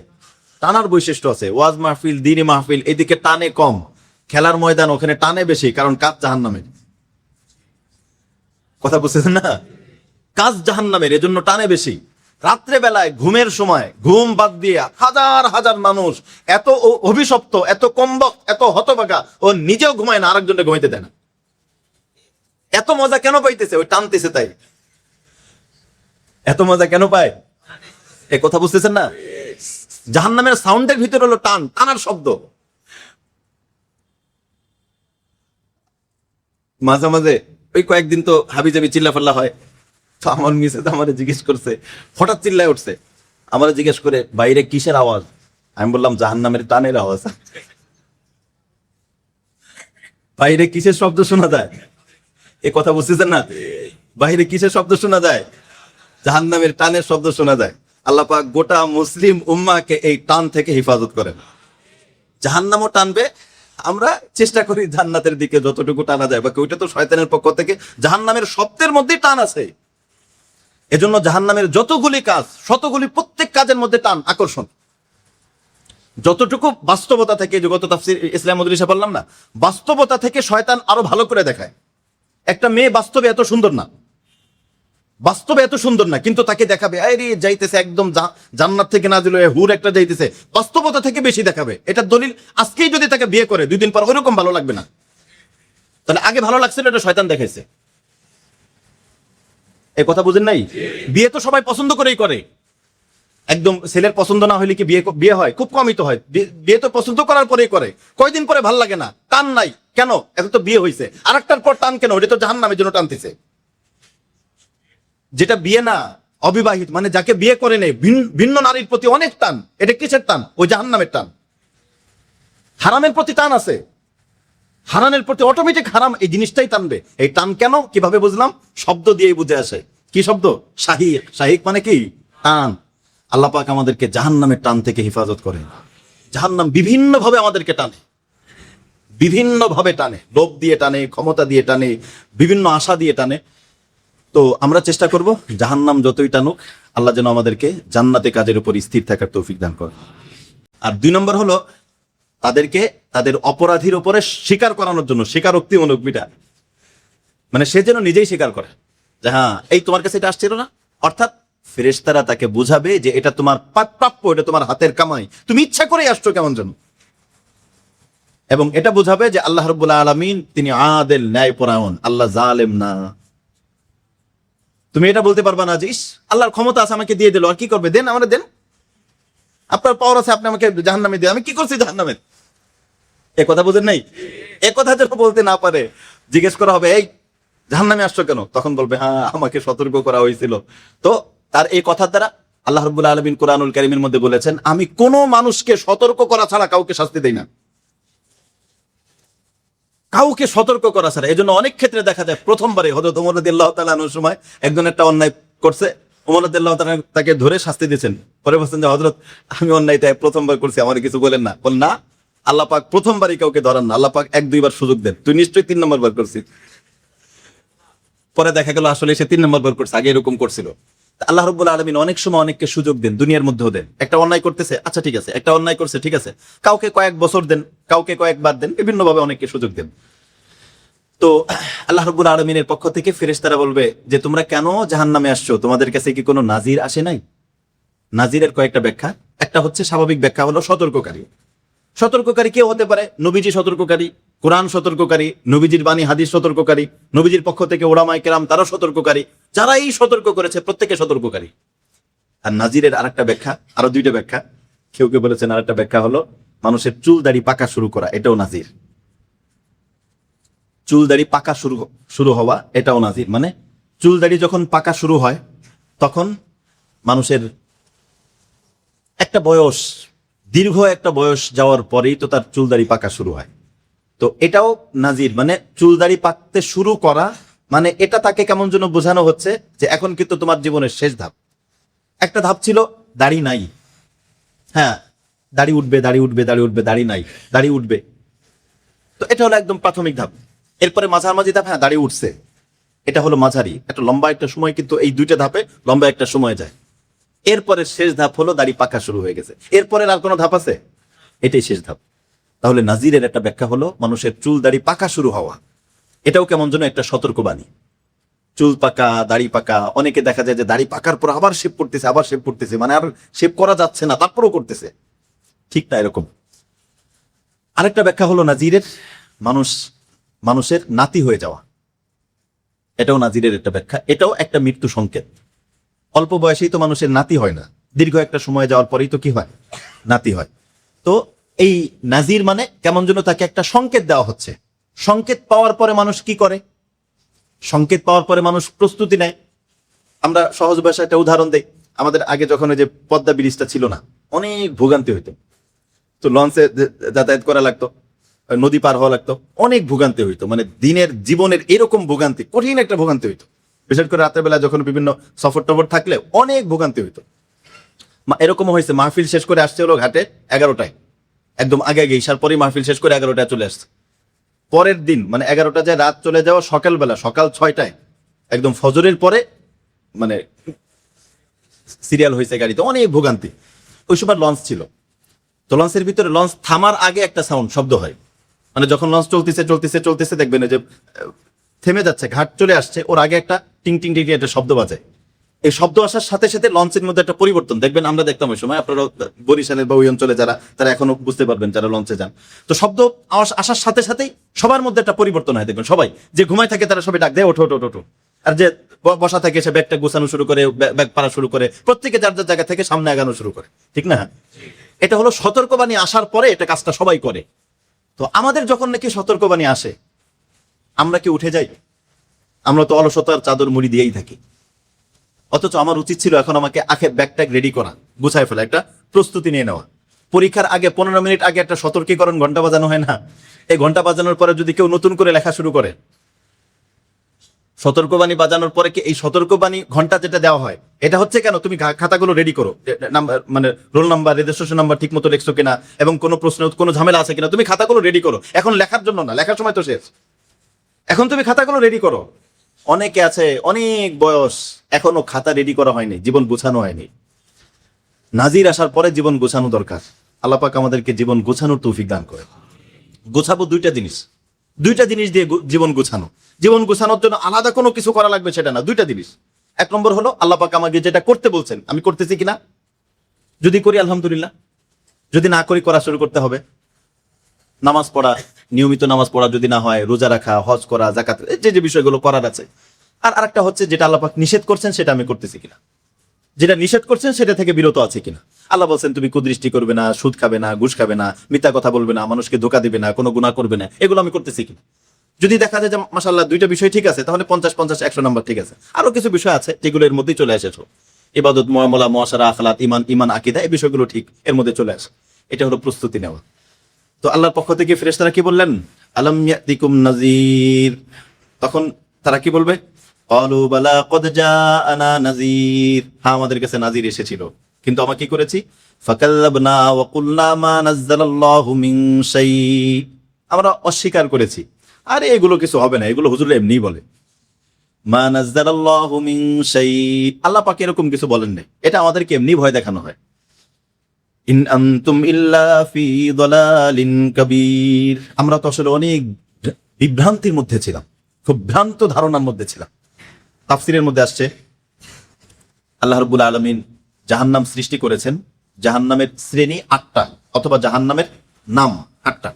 টানার বৈশিষ্ট্য আছে। ওয়াজ মাহফিল, দ্বীনি মাহফিল, এদিকে টানে কম। খেলার ময়দান, ওখানে টানে বেশি, কারণ কাজ জাহান্নামের। কথা বুঝতেছেন না? কাজ জাহান্নামের, এজন্য টানে বেশি। রাত্রে বেলায় ঘুমের সময় ঘুম বাদ দিয়ে হাজার হাজার মানুষ এত অভিশপ্ত, এত কম্বক, এত হতভাগা, ও নিজেও ঘুমায় না, আরেকজনকে ঘুমাইতে দেয় না। এত মজা কেন পাইতেছে? ওই টানতেছে তাই। এত মজা কেন পায়? এ কথা বুঝতেছেন না? জাহান্নামের সাউন্ডের ভিতরে হলো টান, টানার শব্দ। মাঝে মাঝে ওই কয়েকদিন তো হাবিজাবি চিল্লাফাল্লা হয়। তো আমার মিসেস আমারে জিজ্ঞেস করছে, হঠাৎ চিল্লায় উঠছে, আমারে জিজ্ঞেস করে বাইরে কিসের আওয়াজ? আমি বললাম জাহান্নামের টানের আওয়াজ। বাইরে কিসের শব্দ শোনা যায়? এ কথা বুঝতেছেন না? বাইরে কিসের শব্দ শোনা যায়? জাহান্নামের টানের শব্দ শোনা যায়। আল্লাহ পাক গোটা মুসলিম উম্মাহকে এই টান থেকে হেফাজত করেন। জাহান্নামও টানবে, আমরা চেষ্টা করি জান্নাতের দিকে যতটুকু টানা যায়, বাকি ওইটা তো শয়তানের পক্ষ থেকে। জাহান্নামের শব্দের মধ্যেই টান আছে। এজন্য জাহান্নামের যতগুলি কাজ, শতগুলি, প্রত্যেক কাজের মধ্যে টান, আকর্ষণ। যতটুকু বাস্তবতা থেকে, যে গত তাফসীর ইসলাম মদরিসা বললাম না, বাস্তবতা থেকে শয়তান আরো ভালো করে দেখায়। একটা মেয়ে বাস্তবে এত সুন্দর না, বাস্তবে এত সুন্দর না, কিন্তু তাকে দেখাবে আরে যাইতেছে একদম জান্নাত থেকে নাজিল হয়ে হুর একটা যাইতেছে, বাস্তবতা থেকে বেশি দেখাবে। এটা দলিল, আজকেই যদি তাকে বিয়ে করে 2 দিন পর ওইরকম ভালো লাগবে না। তাহলে আগে ভালো লাগছিল, এটা শয়তান দেখাইছে। এই কথা বুঝেন নাই? বিয়ে তো সবাই পছন্দ করেই করে। একদম ছেলের পছন্দ না হলে কি বিয়ে হয়? খুব কমই তো হয়। বিয়ে তো পছন্দ করার পরেই করে, কয়দিন পরে ভাল লাগে না, টান নাই কেন? এখন তো বিয়ে হয়েছে, আরেকটার পর টান কেন? ওটা তো জাহান্নামের জন্য টানতেছে। যেটা বিয়ে না, অবিবাহিত, মানে যাকে বিয়ে করে নেই, ভিন্ন নারীর প্রতি অনেক টান। এটা কিসের টান? ওই জাহান্নামের টান। হারামের প্রতি টান আছে, হারামের প্রতি অটোমেটিক হারাম এই জিনিসটাই টানবে। এই টান কেন, কিভাবে বুঝলাম? শব্দ দিয়েই বুঝে আসে। কি শব্দ? শাহিক। শাহিক মানে কি? টান। আল্লাহ পাক আমাদেরকে জাহান্নামের টান থেকে হেফাজত করে। জাহান্নাম বিভিন্ন ভাবে আমাদেরকে টানে, বিভিন্ন ভাবে টানে। লোভ দিয়ে টানে, ক্ষমতা দিয়ে টানে, বিভিন্ন আশা দিয়ে টানে। তো আমরা চেষ্টা করব জাহান্নাম যতই টানুক, আল্লাহ যেন আমাদেরকে জান্নাতে কাজের উপর স্থির থাকার তৌফিক দান করে। আর 2 নম্বর হলো তাদেরকে তাদের অপরাধীর উপরে স্বীকার করানোর জন্য, স্বীকারোক্তিমূলক বিটা, মানে সে যেন নিজেই স্বীকার করে যে হ্যাঁ এই তোমার কাছে এটা আসছিল না। অর্থাৎ ফেরেশতারা তাকে বুঝাবে যে এটা তোমার প্রাপ্য, এটা তোমার হাতের কামাই, তুমি ইচ্ছা করেই আসছো কেমন যেন। এবং এটা বুঝাবে যে আল্লাহ রাব্বুল আলামিন তিনি আদেল, ন্যায়পরায়ণ, আল্লাহ জালেম না। তুমি এটা বলতে পারবা না যে ইস আল্লাহর ক্ষমতা আছে আমাকে দিয়ে দিল, আর কি করবে, দেন আমরা দেন, আপনার পাওয়ার আছে আপনি আমাকে জাহান্নামে দিয়ে, আমি কি করছি জাহান্নামে, এ কথা বুঝেন নাই। এ কথা যেন বলতে না পারে, জিজ্ঞেস করা হবে এই জাহান্নামে আসছো কেন, তখন বলবে হ্যাঁ আমাকে সতর্ক করা হয়েছিল। তো তার এই কথার দ্বারা আল্লাহ রাব্বুল আলামিন কোরআনুল কারীমের মধ্যে বলেছেন, আমি কোনো মানুষকে সতর্ক করা ছাড়া কাউকে শাস্তি দেই না, কাউকে সতর্ক করা ছাড়া। এই জন্য অনেক ক্ষেত্রে দেখা যায় প্রথমবারে হযরত ওমর রাদিয়াল্লাহু তাআলা আনহুর সময় একজন একটা অন্যায় করছে, ওমর রাদিয়াল্লাহু তাআলা তাকে ধরে শাস্তি দিয়েছেন। পরে বলছেন যে হযরত আমি অন্যায়টা প্রথমবার করছি, আমার কিছু বলেন না। বল না, আল্লাহ পাক প্রথমবারই কাউকে ধরান না, আল্লাহ পাক 1-2 বার সুযোগ দেন, তুই নিশ্চয়ই 3 নম্বর বার করছিস। পরে দেখা গেল আসলে সে 3 নম্বর বার করছে, আগে এরকম করছিল। আল্লাহ রাব্বুল আলামিন অনেক সময় অনেককে সুযোগ দেন, দুনিয়ার মধ্যেও দেন। একটা অন্যায় করতেছে, আচ্ছা ঠিক আছে, একটা অন্যায় করছে, ঠিক আছে, কাউকে কয়েক বছর দেন, কাউকে কয়েকবার দেন, বিভিন্ন ভাবে অনেককে সুযোগ দেন। তো আল্লাহ রাব্বুল আলামিনের পক্ষ থেকে ফেরেশতারা বলবে যে তোমরা কেন জাহান্নামে আসছো, তোমাদের কাছে কি কোনো নাজির আসে নাই? নাজিরের কয়েকটা ব্যাখ্যা। একটা হচ্ছে স্বাভাবিক ব্যাখ্যা হলো সতর্ককারী। সতর্ককারী কে হতে পারে? নবীজি সতর্ককারী, কোরআন সতর্ককারী, নবীজির বাণী হাদিস সতর্ককারী, নবীজির পক্ষ থেকে উলামায়ে কেরাম তারা সতর্ককারী, যারা এই সতর্ক করেছে প্রত্যেকে সতর্ককারী। আর নাজিরের আরেকটা ব্যাখ্যা, আরো 2টা ব্যাখ্যা, কেউ কেউ বলেছেন আরেকটা ব্যাখ্যা হলো মানুষের চুল দাড়ি পাকা শুরু করা, এটাও নাজির। চুল দাড়ি পাকা শুরু হওয়া এটাও নাজির। মানে চুল দাড়ি যখন পাকা শুরু হয় তখন মানুষের একটা বয়স, দীর্ঘ একটা বয়স যাওয়ার পরেই তো তার চুল দাড়ি পাকা শুরু হয়। তো এটাও নাজির, মানে চুল দাড়ি পাকতে শুরু করা, মানে এটা তাকে কেমন যেন বোঝানো হচ্ছে যে এখন কিন্তু তোমার জীবনের শেষ ধাপ। একটা ধাপ ছিল দাড়ি নাই, হ্যাঁ দাড়ি উঠবে, দাড়ি উঠবে, দাড়ি উঠবে, দাড়ি নাই, দাড়ি উঠবে। তো এটা হলো একদম প্রাথমিক ধাপ। এরপরে মাঝামাঝি ধাপ, হ্যাঁ দাড়ি উঠছে, এটা হলো মাঝারি, একটা লম্বা একটা সময়, কিন্তু এই 2টা ধাপে লম্বা একটা সময় যায়। এরপরে শেষ ধাপ হলো দাড়ি পাকা শুরু হয়ে গেছে, এরপরে আর কোনো ধাপ আছে? এটাই শেষ ধাপ। তাহলে নাজিরের একটা ব্যাখ্যা হলো মানুষের চুল দাড়ি পাকা শুরু হওয়া, এটাও কেমন যেন একটা সতর্কবাণী। চুল পাকা, দাড়ি পাকা, অনেকে দেখা যায় যে দাড়ি পাকার পর আবার শেভ করতেছে, আবার শেভ করতেছে, মানে আর শেভ করা যাচ্ছে না তারপরও করতেছে, ঠিক না এরকম। আরেকটা ব্যাখ্যা হলো নাজিরের মানুষের নাতি হয়ে যাওয়া, এটাও নাজিরের একটা ব্যাখ্যা। এটাও একটা মৃত্যু সংকেত। অল্প বয়সেই তো মানুষের নাতি হয় না, দীর্ঘ একটা সময় যাওয়ার পরেই তো কি হয়, নাতি হয়। তো এই নাজির মানে কেমন যেন তাকে একটা সংকেত দেওয়া হচ্ছে। সংকেত পাওয়ার পরে মানুষ কি করে? সংকেত পাওয়ার পরে মানুষ প্রস্তুতি নেয়। আমরা সহজ ভাষায় একটা উদাহরণ দেই। আমাদের আগে যখন ওই যে পদ্মা ব্রিজটা ছিল না, অনেক ভোগান্তি হইতো, তো লঞ্চে যাতায়াত করা লাগতো, নদী পার হওয়া লাগতো, অনেক ভোগান্তি হইতো, মানে দিনের জীবনের এরকম ভোগান্তি, কঠিন একটা ভোগান্তি হইতো। বিশেষ করে রাতের বেলা যখন বিভিন্ন সফর টফর থাকলে অনেক ভোগান্তি হইতো। এরকম হয়েছে মাহফিল শেষ করে আসছে হলো ঘাটে 11টায়, একদম আগে আগে ঈশার পরেই মাহফিল শেষ করে 11টায় চলে আসছে। পরের দিন মানে 11টা যায় রাত চলে যাওয়া, সকালবেলা সকাল 6টায় একদম ফজরের পরে মানে সিরিয়াল হয়েছে গাড়িতে, অনেক ভোগান্তি। ওই সময় লঞ্চ ছিল, তো লঞ্চের ভিতরে লঞ্চ থামার আগে একটা সাউন্ড শব্দ হয়, মানে যখন লঞ্চ চলতেছে চলতেছে চলতেছে দেখবেন যে থেমে যাচ্ছে, ঘাট চলে আসছে, ওর আগে একটা টিং টিং টিং একটা শব্দ বাজে। এই শব্দ আসার সাথে সাথে লঞ্চের মধ্যে একটা পরিবর্তন দেখবেন, আমরা দেখতাম ওই সময়, আপনারা বরিশালের বা ওই অঞ্চলে যারা, তারা এখনো বুঝতে পারবেন যারা লঞ্চে যান। তো শব্দ আসার সাথে সাথেই সবার মধ্যে একটা পরিবর্তন হয়, দেখবেন সবাই যে ঘুমায় থাকে তারা সবাই ডাক দেয় ওঠো ওঠো ওঠো, আর যে বসা থাকে সে ব্যাগটা গোছানো শুরু করে, ব্যাগ পাড়া শুরু করে, প্রত্যেকে যার যার জায়গা থেকে সামনে আগানো শুরু করে, ঠিক না? এটা হলো সতর্কবাণী আসার পরে এটা কাজটা সবাই করে। তো আমাদের যখন নাকি সতর্কবাণী আসে আমরা কি উঠে যাই? আমরা তো অলসতার চাদর মুড়ি দিয়েই থাকি। অথচ আমার উচিত ছিল এখন আমাকে আখের ব্যাগট্যাগ রেডি করা, গুছায় ফেলা, একটা প্রস্তুতি নিয়ে নেওয়া। পরীক্ষার আগে 15 মিনিট আগে একটা সতর্কীকরণ ঘন্টা বাজানো হয় না? এই ঘন্টা বাজানোর পরে যদি কেউ নতুন করে লেখা শুরু করে, সতর্কবাণী বাজানোর পরে কি এই সতর্কবাণী ঘন্টা যেটা দেওয়া হয় এটা হচ্ছে কেন, তুমি খাতাগুলো রেডি করো, নাম্বার মানে রোল নাম্বার, রেজিস্ট্রেশন নাম্বার ঠিক মতো লিখছো কিনা, এবং কোনো প্রশ্ন কোনো ঝামেলা আছে কিনা, তুমি খাতাগুলো রেডি করো। এখন লেখার জন্য না, লেখার সময় তো শেষ, এখন তুমি খাতাগুলো রেডি করো। অনেকে আছে অনেক বয়স এখনো খাতা রেডি করা হয়নি, জীবন গুছানো হয়নি। নাজির আসার পরে জীবন গুছানো দরকার। আল্লাহ পাক আমাদেরকে জীবন গোছানোর তৌফিক দান করে। গোছাবো দুইটা জিনিস দিয়ে জীবন গোছানো। জীবন গোছানোর জন্য আলাদা কোনো কিছু করা লাগবে সেটা না, দুইটা জিনিস। এক নম্বর হলো আল্লাহ পাক আমাকে যেটা করতে বলছেন আমি করতেছি কিনা, যদি করি আলহামদুলিল্লাহ, যদি না করি করা শুরু করতে হবে। নামাজ পড়া, নিয়মিত নামাজ পড়া যদি না হয়, রোজা রাখা, হজ করা, যাকাত, যে বিষয়গুলো করার আছে। আর আরেকটা হচ্ছে যেটা আল্লাহ পাক নিষেধ করছেন সেটা আমি করতেছি কিনা, যেটা নিষেধ করছেন সেটা থেকে বিরত আছে কিনা। আল্লাহ বলছেন তুমি কুদৃষ্টি করবে না, সুদ খাবে না, ঘুষ খাবে না, মিথ্যা কথা বলবে না, মানুষকে ধোঁকা দিবে না, কোনো গুনাহ করবে না, এগুলো আমি করতেছি কিনা। যদি দেখা যায় যে মাশাআল্লাহ দুইটা বিষয় ঠিক আছে, তাহলে 50-50 100 নাম্বার ঠিক আছে। আরো কিছু বিষয় আছে যেগুলো এর মধ্যেই চলে আসে, ইবাদত, মুআমালা, মুআশারা, আখলাক, ঈমান, আকীদা, এই বিষয়গুলো ঠিক এর মধ্যে চলে আসে। এটা হলো প্রস্তুতি নেওয়া। তো আল্লাহর পক্ষ থেকে ফেরেশতারা কি বললেন, আলাম ইয়াতিকুম নাযীর, তখন তারা কি বলবে, ক্বালু বালা ক্বাদ জাআনা নাযীর, হ্যাঁ আমাদের কাছে নাযীর এসেছিল, কিন্তু আমরা কি করেছি, ফাকাল্লাবনা ওয়া কুলনা মা নাযালাল্লাহু মিন শাই, আমরা অস্বীকার করেছি, আরে এগুলো কিছু হবে না, এগুলো হুজুর এমনিই বলে। মা নাযালাল্লাহু মিন শাই, আল্লাহ পাক এরকম কিছু বলেন নাই, এটা আমাদেরকে এমনি ভয় দেখানো হয়। ইন আনতুম ইল্লা ফি দালালিন কাবীর, আমরা তো আসলে অনেক বিভ্রান্তির মধ্যে ছিলাম, খুব ভ্রান্ত ধারণার মধ্যে ছিলাম। তাফসীরের মধ্যে আসছে আল্লাহ রাব্বুল আলামিন জাহান্নাম সৃষ্টি করেছেন, জাহান্নামের শ্রেণী 8টা, অথবা জাহান্নামের নাম 8টা।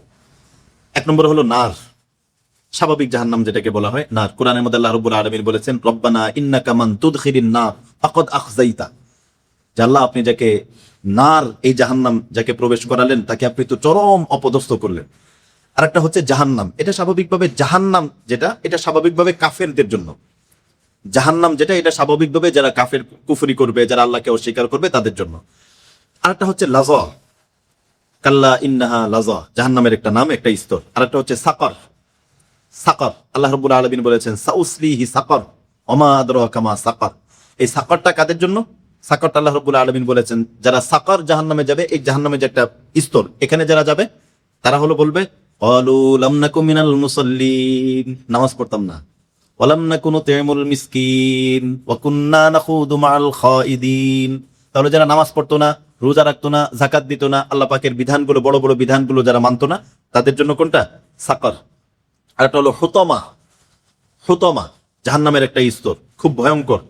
এক নম্বর হলো নার, স্বাভাবিক জাহান্নাম যেটাকে বলা হয় নার। কোরআনের মধ্যে আল্লাহ রাব্বুল আলামিন বলেছেন, রব্বানা ইন্নাকা মান তুদখিলিন নার ফাকাদ আখযাইতা, যে আল্লাহ আপনি যাকে নার, এই জাহান্নাম যাকে প্রবেশ করালেন তাকে আপনি তো চরম অপদস্থ করলেন। আর একটা হচ্ছে জাহান্নাম, এটা স্বাভাবিকভাবে জাহান্নাম যেটা, এটা স্বাভাবিকভাবে কাফেরদের জন্য। জাহান্নাম যেটা, এটা স্বাভাবিকভাবে যারা কাফের, কুফরি করবে, যারা আল্লাহকে অস্বীকার করবে তাদের জন্য। আর একটা হচ্ছে লাযা, কাল্লা ইন্নাহা লাযা, জাহান্নামের একটা নাম, একটা স্তর। আর একটা হচ্ছে সাকার, সাকার আল্লাহ রাব্বুল আলামিন বলেছেন সাউসলিহি সাকার ওমা আদরাকা মা সাকার, এই সাকারটা কাদের জন্য, সাকারটা আল্লাহ রাব্বুল আলামিন বলেছেন যারা সাকার জাহান্নামে যাবে, এই জাহান্নামে যে একটা স্তর, এখানে যারা যাবে তারা হলো বলবে, ক্বালু লাম নাকু মিনাল মুসাল্লিন, নামাজ পড়তাম না, ওয়ালাম নাকু নুতিমুল মিসকিন ওয়া কুন্না নাখুদু মাআল খাইদিন, তাহলে যারা নামাজ পড়তো না, রোজা রাখতো না, যাকাত দিত না, আল্লাহ পাকের বিধানগুলো, বড় বড় বিধানগুলো যারা মানতো না, তাদের জন্য কোনটা, সাকার। আর একটা হলো হুতামা, হুতামা জাহান্নামের একটা স্তর, খুব ভয়ঙ্কর,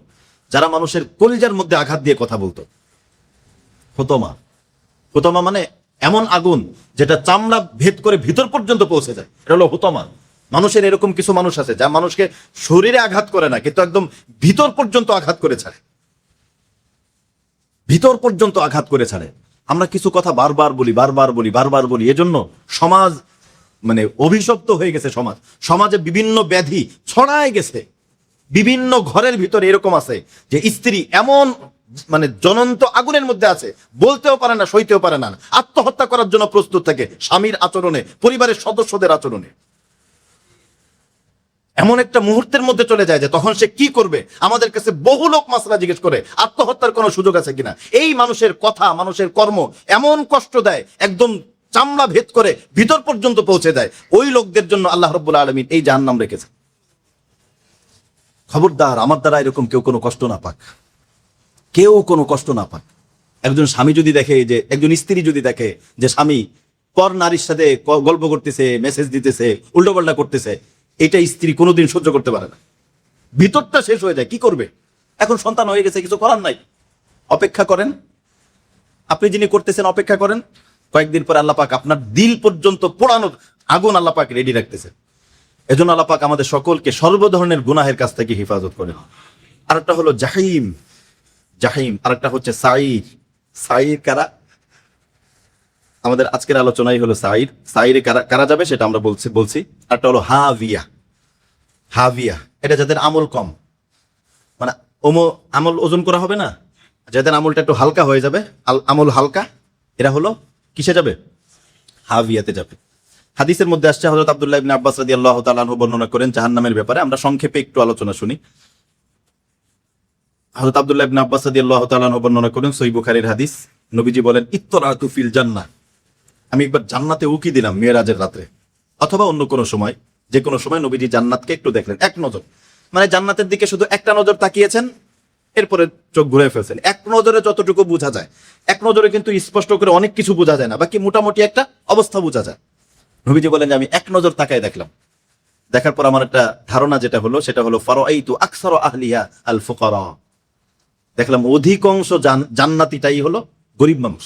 যারা মানুষের কলিজার মধ্যে আঘাত দিয়ে কথা বলতো। হুতামা, হুতামা মানে এমন আগুন যেটা চামড়া ভেদ করে ভিতর পর্যন্ত পৌঁছে যায়, এটা হলো হুতামা। মানুষের এরকম কিছু মানুষ আছে যা মানুষকে শরীরে আঘাত করে না, কিন্তু একদম ভিতর পর্যন্ত আঘাত করে ছাড়ে, ভিতর পর্যন্ত আঘাত করে ছাড়ে। আমরা কিছু কথা বারবার বলি, এজন্য সমাজ মানে অভিশপ্ত হয়ে গেছে। সমাজে বিভিন্ন ব্যাধি ছড়ায় গেছে। বিভিন্ন ঘরের ভিতরে এরকম আছে যে স্ত্রী এমন মানে জ্বলন্ত আগুনের মধ্যে আছে, বলতেও পারে না, সইতেও পারে না, আত্মহত্যা করার জন্য প্রস্তুত থাকে স্বামীর আচরণে, পরিবারের সদস্যদের আচরণে। এমন একটা মুহূর্তের মধ্যে চলে যায় যে তখন সে কি করবে। আমাদের কাছে বহু লোক মাসলা জিজ্ঞেস করে আত্মহত্যার কোনো সুযোগ আছে কিনা। এই মানুষের কথা, মানুষের কর্ম এমন কষ্ট দেয়, একদম চামড়া ভেদ করে ভিতর পর্যন্ত পৌঁছে দেয়। ওই লোকদের জন্য আল্লাহ রাব্বুল আলামিন এই জাহান্নাম রেখেছে। খবরদার আমার দ্বারা এরকম কেউ কোনো কষ্ট না পাক, কেউ কোনো কষ্ট না পাক। একজন স্বামী যদি দেখে, যে একজন স্ত্রী যদি দেখে যে স্বামী পর নারীর সাথে গল্প করতেছে, মেসেজ দিতেছে, উল্টোপাল্টা করতেছে, এটা স্ত্রী কোনোদিন সহ্য করতে পারে না, ভিতরটা শেষ হয়ে যায়। কি করবে? এখন সন্তান হয়ে গেছে, কিছু করার নাই, অপেক্ষা করেন। আপনি যিনি করতেছেন অপেক্ষা করেন, কয়েকদিন পর আল্লাহ পাক আপনার দিল পর্যন্ত পোড়ানোর আগুন আল্লাহ পাক রেডি রাখতেছে। এজন্য আল্লাহ পাক আমাদের সকলকে সর্ব ধরনের গুনাহের কাছ থেকে হেফাজত করেন। আরেকটা হলো জাহিম, জাহিম। আরেকটা হচ্ছে সাইর। সাইর কারা? আমাদের আজকের আলোচনাই হলো সাইর। সাইরে কারা যাবে সেটা আমরা বলছি। আরেকটা হলো হাভিয়া। হাভিয়া এটা যাদের আমল কম, মানে আমল ওজন করা হবে না, যাদের আমলটা একটু হালকা হয়ে যাবে, আমল হালকা, এরা হলো কিসে যাবে? হাভিয়াতে যাবে। হাদিসের মধ্যে আসছে, হযরত আব্দুল্লাহ ইবনে আব্বাস রাদিয়াল্লাহু তাআলা আনহু বর্ণনা করেন জাহান্নামের ব্যাপারে। আমরা সংক্ষেপে একটু আলোচনা শুনি। হযরত আব্দুল্লাহ ইবনে আব্বাস রাদিয়াল্লাহু তাআলা আনহু বর্ণনা করেন, সহিহ বুখারীর হাদিস, নবীজি বলেন, ইত্তরাতু ফিল জান্নাহ, আমি একবার জান্নাতে উকি দিলাম মিরাজের রাতে, অথবা অন্য কোনো সময়, যে কোনো সময় নবীজি জান্নাতকে একটু দেখলেন, এক নজর, মানে জান্নাতের দিকে শুধু একটা নজর তাকিয়েছেন, এরপরে চোখ ঘুরে ফেলছেন। এক নজরে যতটুকু বোঝা যায়, এক নজরে কিন্তু স্পষ্ট করে অনেক কিছু বোঝা যায় না, বাকি মোটামুটি একটা অবস্থা বোঝা যায়। নবীজি বলেন যে আমি এক নজর তাকায় দেখলাম, দেখার পর আমার একটা ধারণা যেটা হলো সেটা হলো ফারাআইতু আকসারা আহলিহা আল ফুকারা, দেখলাম অধিকাংশ জান্নাতীটাই হলো গরিব মানুষ।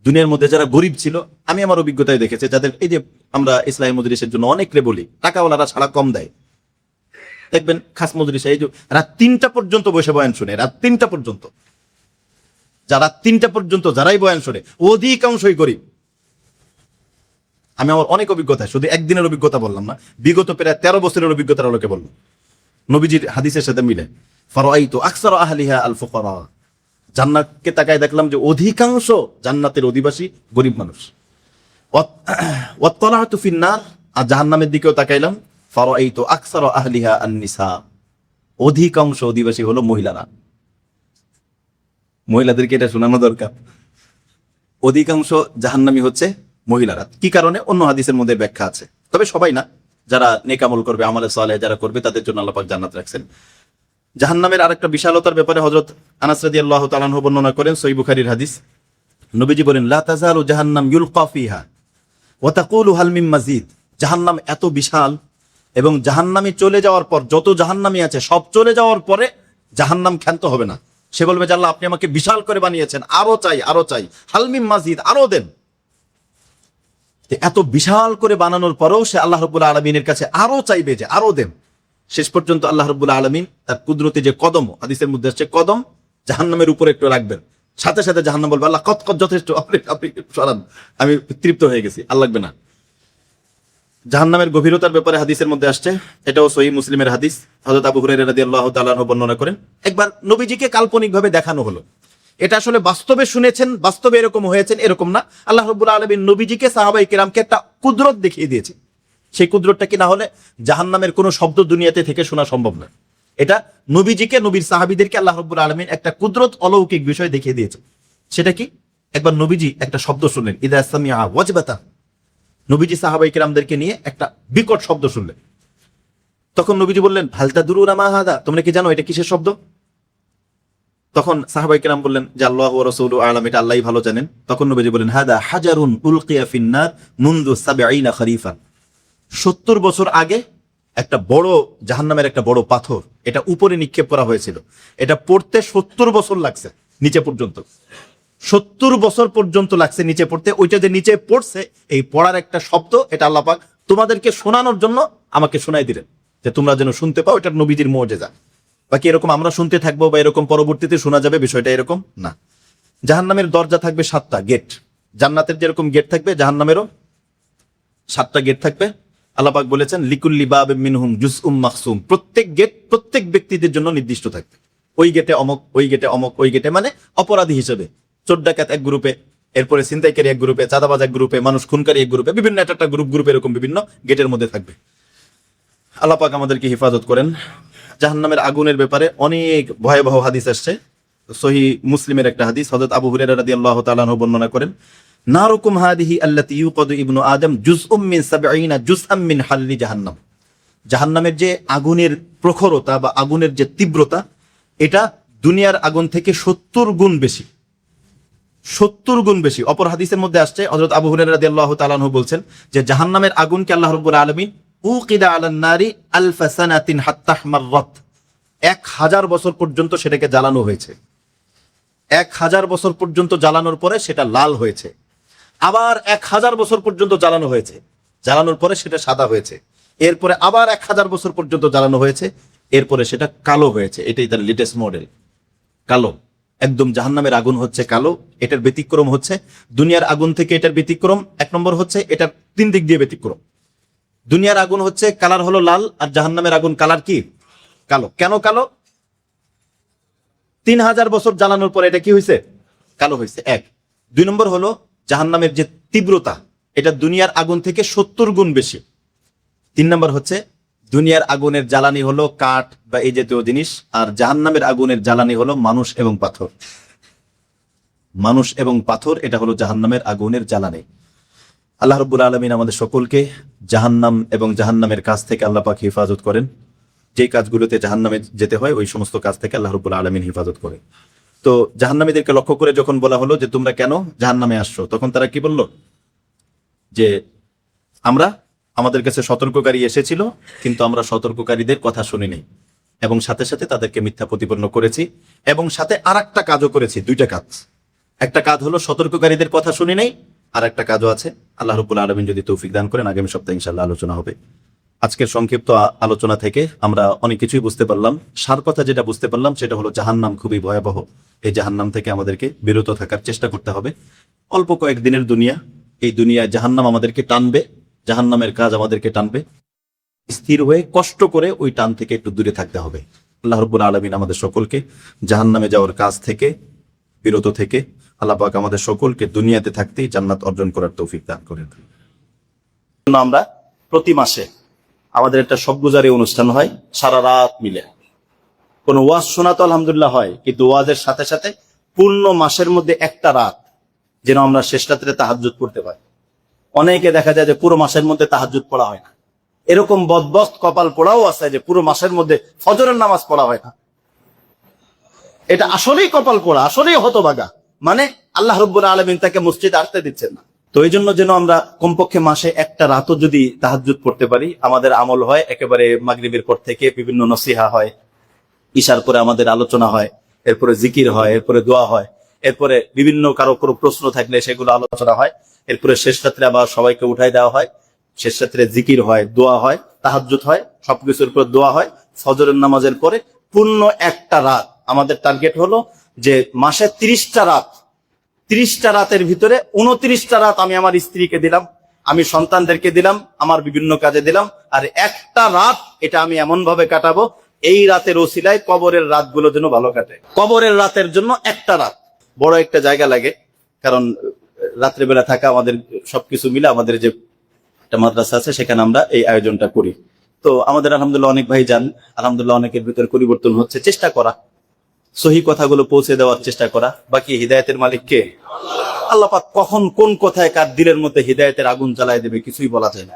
দুনিয়ার মধ্যে যারা গরিব ছিল, আমি আমার অভিজ্ঞতায় দেখেছি, যাদের এই যে আমরা ইসলামী মজলিসের জন্য অনেকরে বলি টাকাওয়ালারা ছাড়া কম দেয়, দেখবেন খাস মজলিসে এই যে রাত 3টা পর্যন্ত বসে বয়ান শুনে, রাত 3টা পর্যন্ত, যারা 3টা পর্যন্ত যারাই বয়ান শুনে অধিকাংশই গরিব। আমি আমার অনেক অভিজ্ঞতা, শুধু একদিনের অভিজ্ঞতা বললাম না, বিগত প্রায় 13 বছরের অভিজ্ঞতার আলোকে বললাম, নবীজির হাদিসের সাথে মিলে। ফারাআইতু আকসারা আহলিহা আল ফুকারা, জান্নাতকে তাকায় দেখলাম যে অধিকাংশ জান্নাতের অধিবাসী গরিব মানুষ। ওয়াত্তালাতু ফিন্নার, আর জাহান্নামের দিকেও তাকাইলাম, ফারাআইতু আকসারা আহলিহা আন-নিসা, অধিকাংশ অধিবাসী হলো মহিলারা। মহিলাদেরকে এটা শোনানো দরকার, অধিকাংশ জাহান্নামী হচ্ছে মহিলারা। কি কারণে? অন্য হাদিসের মধ্যে ব্যাখ্যা আছে, তবে সবাই না, যারা নেক আমল করবে, আমলে সালেহ যারা করবে, তাদের জন্য আল্লাহ পাক জান্নাত রাখছেন। জাহান্নামের আরেকটা বিশালতার ব্যাপারে হযরত আনাস রাদিয়াল্লাহু তাআলা আনহু বর্ণনা করেন, সহিহ বুখারীর হাদিস। নবীজি বলেন লা তাযালু জাহান্নাম ইউলকা ফিহা ওয়া তাকুলু হাল মিন মাজিদ, জাহান্নাম এত বিশাল এবং জাহান্নামী চলে যাওয়ার পর, যত জাহান্নামী আছে সব চলে যাওয়ার পরে জাহান্নাম ক্ষান্ত হবে না, সে বলবে যে আল্লাহ আপনি আমাকে বিশাল করে বানিয়েছেন, আরো চাই, আরো চাই, হাল মিন মাজিদ, আরো দেন। এত বিশাল করে বানানোর পরেও সে আল্লাহ রাব্বুল আলামিনের কাছে আরো চাইবে যে আরো দেন। শেষ পর্যন্ত আল্লাহ রাব্বুল আলামিন তার কুদরতে যে কদম, হাদিসের মধ্যে আসছে কদম জাহান্নামের উপরে একটু রাখবেন, সাথে সাথে জাহান্নাম বলবে আল্লাহ কত কত যথেষ্ট, আপনি সরান, আমি তৃপ্ত হয়ে গেছি, আর লাগবে না। জাহান্নামের গভীরতার ব্যাপারে হাদিসের মধ্যে আসছে, এটাও সহিহ মুসলিমের হাদিস। হযরত আবু হুরায়রা রাদিয়াল্লাহু তাআলা আনহু বর্ণনা করেন, একবার নবীজিকে কাল্পনিকভাবে দেখানো হলো, এটা আসলে বাস্তবে শুনেছেন, বাস্তবে এরকম হয়েছেন এরকম না, আল্লাহ রাব্বুল আলামিন নবীজিকে সাহাবায়ে কেরামকে একটা কুদরত দেখিয়ে দিয়েছে। সেই কুদরতটা কি না হলে জাহান্নামের কোনো শব্দ দুনিয়াতে থেকে শোনা সম্ভব না। এটা নবীজিকে, নবীর সাহাবীদেরকে আল্লাহ রাব্বুল আলামিন একটা কুদরত, অলৌকিক বিষয় দেখিয়ে দিয়েছে। সেটা কি? একবার নবীজি একটা শব্দ শুনলেন, ইদা সামিআ ওয়াজবাতা, নবীজি সাহাবায়ে কেরামদেরকে নিয়ে একটা বিকট শব্দ শুনলেন। তখন নবীজি বললেন হাল তাদরুনা মা হাদা, তোমরা কি জানো এটা কিসের শব্দ? তখন সাহাবায়ে কেরাম বললেন যে আল্লাহু ওয়া রাসূলুহু আ'লাম, এটা আল্লাহই ভালো জানেন। তখন নবীজি বললেন হাদা হাজারুন উলকিয়া ফিন্নার মুনযু ৭০ খরিফান, ৭০ বছর আগে একটা বড় জাহান্নামের একটা বড় পাথর, এটা উপরে নিক্ষেপ করা হয়েছিল, এটা পড়তে ৭০ বছর লাগছে নিচে পর্যন্ত, ৭০ বছর পর্যন্ত লাগছে নিচে পড়তে। ওইটা যে নিচে পড়ছে, এই পড়ার একটা শব্দ, এটা আল্লাহ পাক তোমাদেরকে শোনানোর জন্য আমাকে শোনাই দিলেন, যে তোমরা যেন শুনতে পাও, এটা নবীজির মুজিজা। বাকি এরকম আমরা শুনতে থাকবো বা এরকম পরবর্তীতে শোনা যাবে, বিষয়টা এরকম না। জাহান্নামের দরজা থাকবে 7টা গেট, জান্নাতের যেরকম গেট থাকবে জাহান্নামেরও 7টা গেট থাকবে। আল্লাহ পাক বলেছেন লিকুল্লি বাবিন মিনহুম জুজউম মাকসুম, প্রত্যেক গেট প্রত্যেক ব্যক্তিদের জন্য নির্দিষ্ট থাকবে। ওই গেটে অমক, ওই গেটে অমক, ওই গেটে মানে অপরাধী হিসেবে, চোর ডাকাত এক গ্রুপে, এরপরে ছিনতাইকারী এক গ্রুপে, চাঁদাবাজ এক গ্রুপে, মানুষ খুনকারী এক গ্রুপে, বিভিন্ন একটা গ্রুপ এরকম বিভিন্ন গেটের মধ্যে থাকবে। আল্লাহ পাক আমাদেরকে হেফাজত করেন। জাহান্নামের আগুনের ব্যাপারে অনেক ভয়াবহ হাদিস আসছে, সহিহ মুসলিমের একটা হাদিস, হযরত আবু হুরায়রা রাদিয়াল্লাহু তাআলা আনহু বর্ণনা করেন, নারুকুম হাদিহি আল্লাতী ইউকাদু ইবনু আদম জুজউম মিন ৭০ জুজআম মিন হাল্লি জাহান্নাম, জাহান্নামের যে আগুনের প্রখরতা বা আগুনের যে তীব্রতা, এটা দুনিয়ার আগুন থেকে ৭০ গুণ বেশি, ৭০ গুণ বেশি। অপর হাদিসের মধ্যে আসছে, হযরত আবু হুরায়রা রাদিয়াল্লাহু তাআলা আনহু বলছেন যে জাহান্নামের আগুনকে আল্লাহ রাব্বুল আলামিন উকিদা আলান নারি আলফা সানাতিন হাত্তা আহমাররাত, ১০০০ বছর পর্যন্ত সেটাকে জ্বালানো হয়েছে, ১০০০ বছর পর্যন্ত জ্বালানোর পরে সেটা লাল হয়েছে, আবার ১০০০ বছর পর্যন্ত জ্বালানো হয়েছে, জ্বালানোর পরে সেটা সাদা হয়েছে, এরপরে আবার ১০০০ বছর পর্যন্ত জ্বালানো হয়েছে, এরপরে সেটা কালো হয়েছে। এটাই তার লেটেস্ট মডেল, কালো। একদম জাহান্নামের আগুন হচ্ছে কালো। এটার ব্যতিক্রম হচ্ছে দুনিয়ার আগুন থেকে এটার ব্যতিক্রম, ১ নম্বর হচ্ছে এটার 3 দিক দিয়ে ব্যতিক্রম। দুনিয়ার আগুন হচ্ছে কালার হলো লাল, আর জাহান্নামের আগুন কালার কি? কালো। কেন কালো? ৩০০০ বছর জ্বালানোর পরে এটা কি হয়েছে? কালো হয়েছে, ১। ২ নম্বর হলো জাহান্নামের যে তীব্রতা, এটা দুনিয়ার আগুন থেকে ৭০ গুণ বেশি। ৩ নম্বর হচ্ছে দুনিয়ার আগুনের জ্বালানি হলো কাঠ বা এই জাতীয় জিনিস, আর জাহান্নামের আগুনের জ্বালানি হলো মানুষ এবং পাথর। মানুষ এবং পাথর, এটা হলো জাহান্নামের আগুনের জ্বালানি। আল্লাহ রাব্বুল আলামিন আমাদের সকলকে জাহান্নাম এবং জাহান্নামের কাছ থেকে আল্লাহ পাক হেফাজত করেন। যে কাজগুলোতে জাহান্নামে যেতে হয় ওই সমস্ত কাজ থেকে আল্লাহ রাব্বুল আলামিন হেফাজত করে। তো জাহান্নামীদেরকে লক্ষ্য করে যখন বলা হলো যে তোমরা কেন জাহান্নামে আসছো, তখন তারা কি বলল? যে আমরা, আমাদের কাছে সতর্ককারী এসেছিল কিন্তু আমরা সতর্ককারীদের কথা শুনিনি, এবং সাথে সাথে তাদেরকে মিথ্যা প্রতিপন্ন করেছি, এবং সাথে আর একটা কাজও করেছি। দুইটা কাজ, একটা কাজ হলো সতর্ককারীদের কথা শুনি নাই, আর একটা কাজও আছে। আল্লাহ রাব্বুল আলামিন যদি তৌফিক দান করেন আগামী সপ্তাহে ইনশাআল্লাহ আলোচনা হবে। আজকের সংক্ষিপ্ত আলোচনা থেকে আমরা অনেক কিছুই বুঝতে পারলাম। সার কথা যেটা বুঝতে পারলাম সেটা হলো জাহান্নাম খুবই ভয়াবহ। এই জাহান্নাম থেকে আমাদেরকে বিরত থাকার চেষ্টা করতে হবে। অল্প কয়েকদিনের দুনিয়া, এই দুনিয়ায় জাহান্নাম আমাদেরকে টানবে, জাহান্নামের কাজ আমাদেরকে টানবে। স্থির হয়ে কষ্ট করে ওই টান থেকে একটু দূরে থাকতে হবে। আল্লাহ রাব্বুল আলামিন আমাদের সকলকে জাহান্নামে যাওয়ার কাজ থেকে বিরত থেকে আল্লাহ পাক আমাদের সকলকে দুনিয়াতে থাকতেই জান্নাত অর্জন করার তৌফিক দান করেন। আমরা প্রতি মাসে আমাদের একটা সবগুজারি অনুষ্ঠান হয়, সারা রাত মিলে। কোন ওয়াজ শোনা তো আলহামদুলিল্লাহ হয়, কিন্তু ওয়াজের সাথে সাথে পূর্ণ মাসের মধ্যে একটা রাত যেন আমরা শেষ রাত্রে তাহাজ্জুদ পড়তে পারি। অনেকে দেখা যায় যে পুরো মাসের মধ্যে তাহাজ্জুদ পড়া হয় না। এরকম বদবস্ত কপাল পড়াও আছে যে পুরো মাসের মধ্যে ফজরের নামাজ পড়া হয় না। এটা আসলেই কপাল পড়া, আসলেই হতভাগা। মানে আল্লাহ রাব্বুল আলামিন তাকে মসজিদে আসতে দিচ্ছেন না। তো এই জন্য যেন আমরা কমপক্ষে মাসে একটা রাতও যদি তাহাজ্জুদ পড়তে পারি, আমাদের আমল হয়। একেবারে মাগরিবের পর থেকে বিভিন্ন নসিহা হয়, ইশার পরে আমাদের আলোচনা হয়, এরপরে জিকির হয়, এরপরে দোয়া হয়, এরপরে বিভিন্ন কারো কোনো প্রশ্ন থাকলে সেগুলো আলোচনা হয়, এরপরে শেষ রাত্রে আবার সবাইকে উঠাই দেওয়া হয়, শেষ রাত্রে জিকির হয়, দোয়া হয়, তাহাজ্জুদ হয়, সবকিছুর উপর দোয়া হয়। ফজরের নামাজের পরে পূর্ণ একটা রাত। আমাদের টার্গেট হলো যে মাসে 30টা রাত, 30টা রাতের ভিতরে 29টা রাত আমি আমার স্ত্রীকে দিলাম, আমি সন্তানদেরকে দিলাম, আমার বিভিন্ন কাজে দিলাম, আর একটা রাত এটা আমি এমন ভাবে কাটাবো এই রাতের ওসিলায় কবরের রাতগুলো যেন ভালো কাটে। কবরের রাতের জন্য একটা রাত বড় একটা জায়গা লাগে, কারণ রাত্রেবেলা থাকা আমাদের সবকিছু মিলে আমাদের যে একটা মাদ্রাসা আছে সেখানে আমরা এই আয়োজনটা করি। তো আমাদের আলহামদুলিল্লাহ অনেক ভাই যান, আলহামদুলিল্লাহ অনেকের ভিতরে পরিবর্তন হচ্ছে। চেষ্টা করা, সহি কথাগুলো পৌঁছে দেওয়ার চেষ্টা করা। বাকি হিদায়াতের মালিক কে? আল্লাহ পাক কখন কোন কথায় কার দিলের মধ্যে হিদায়াতের আগুন জ্বালায় দেবে কিছুই বলা যায় না।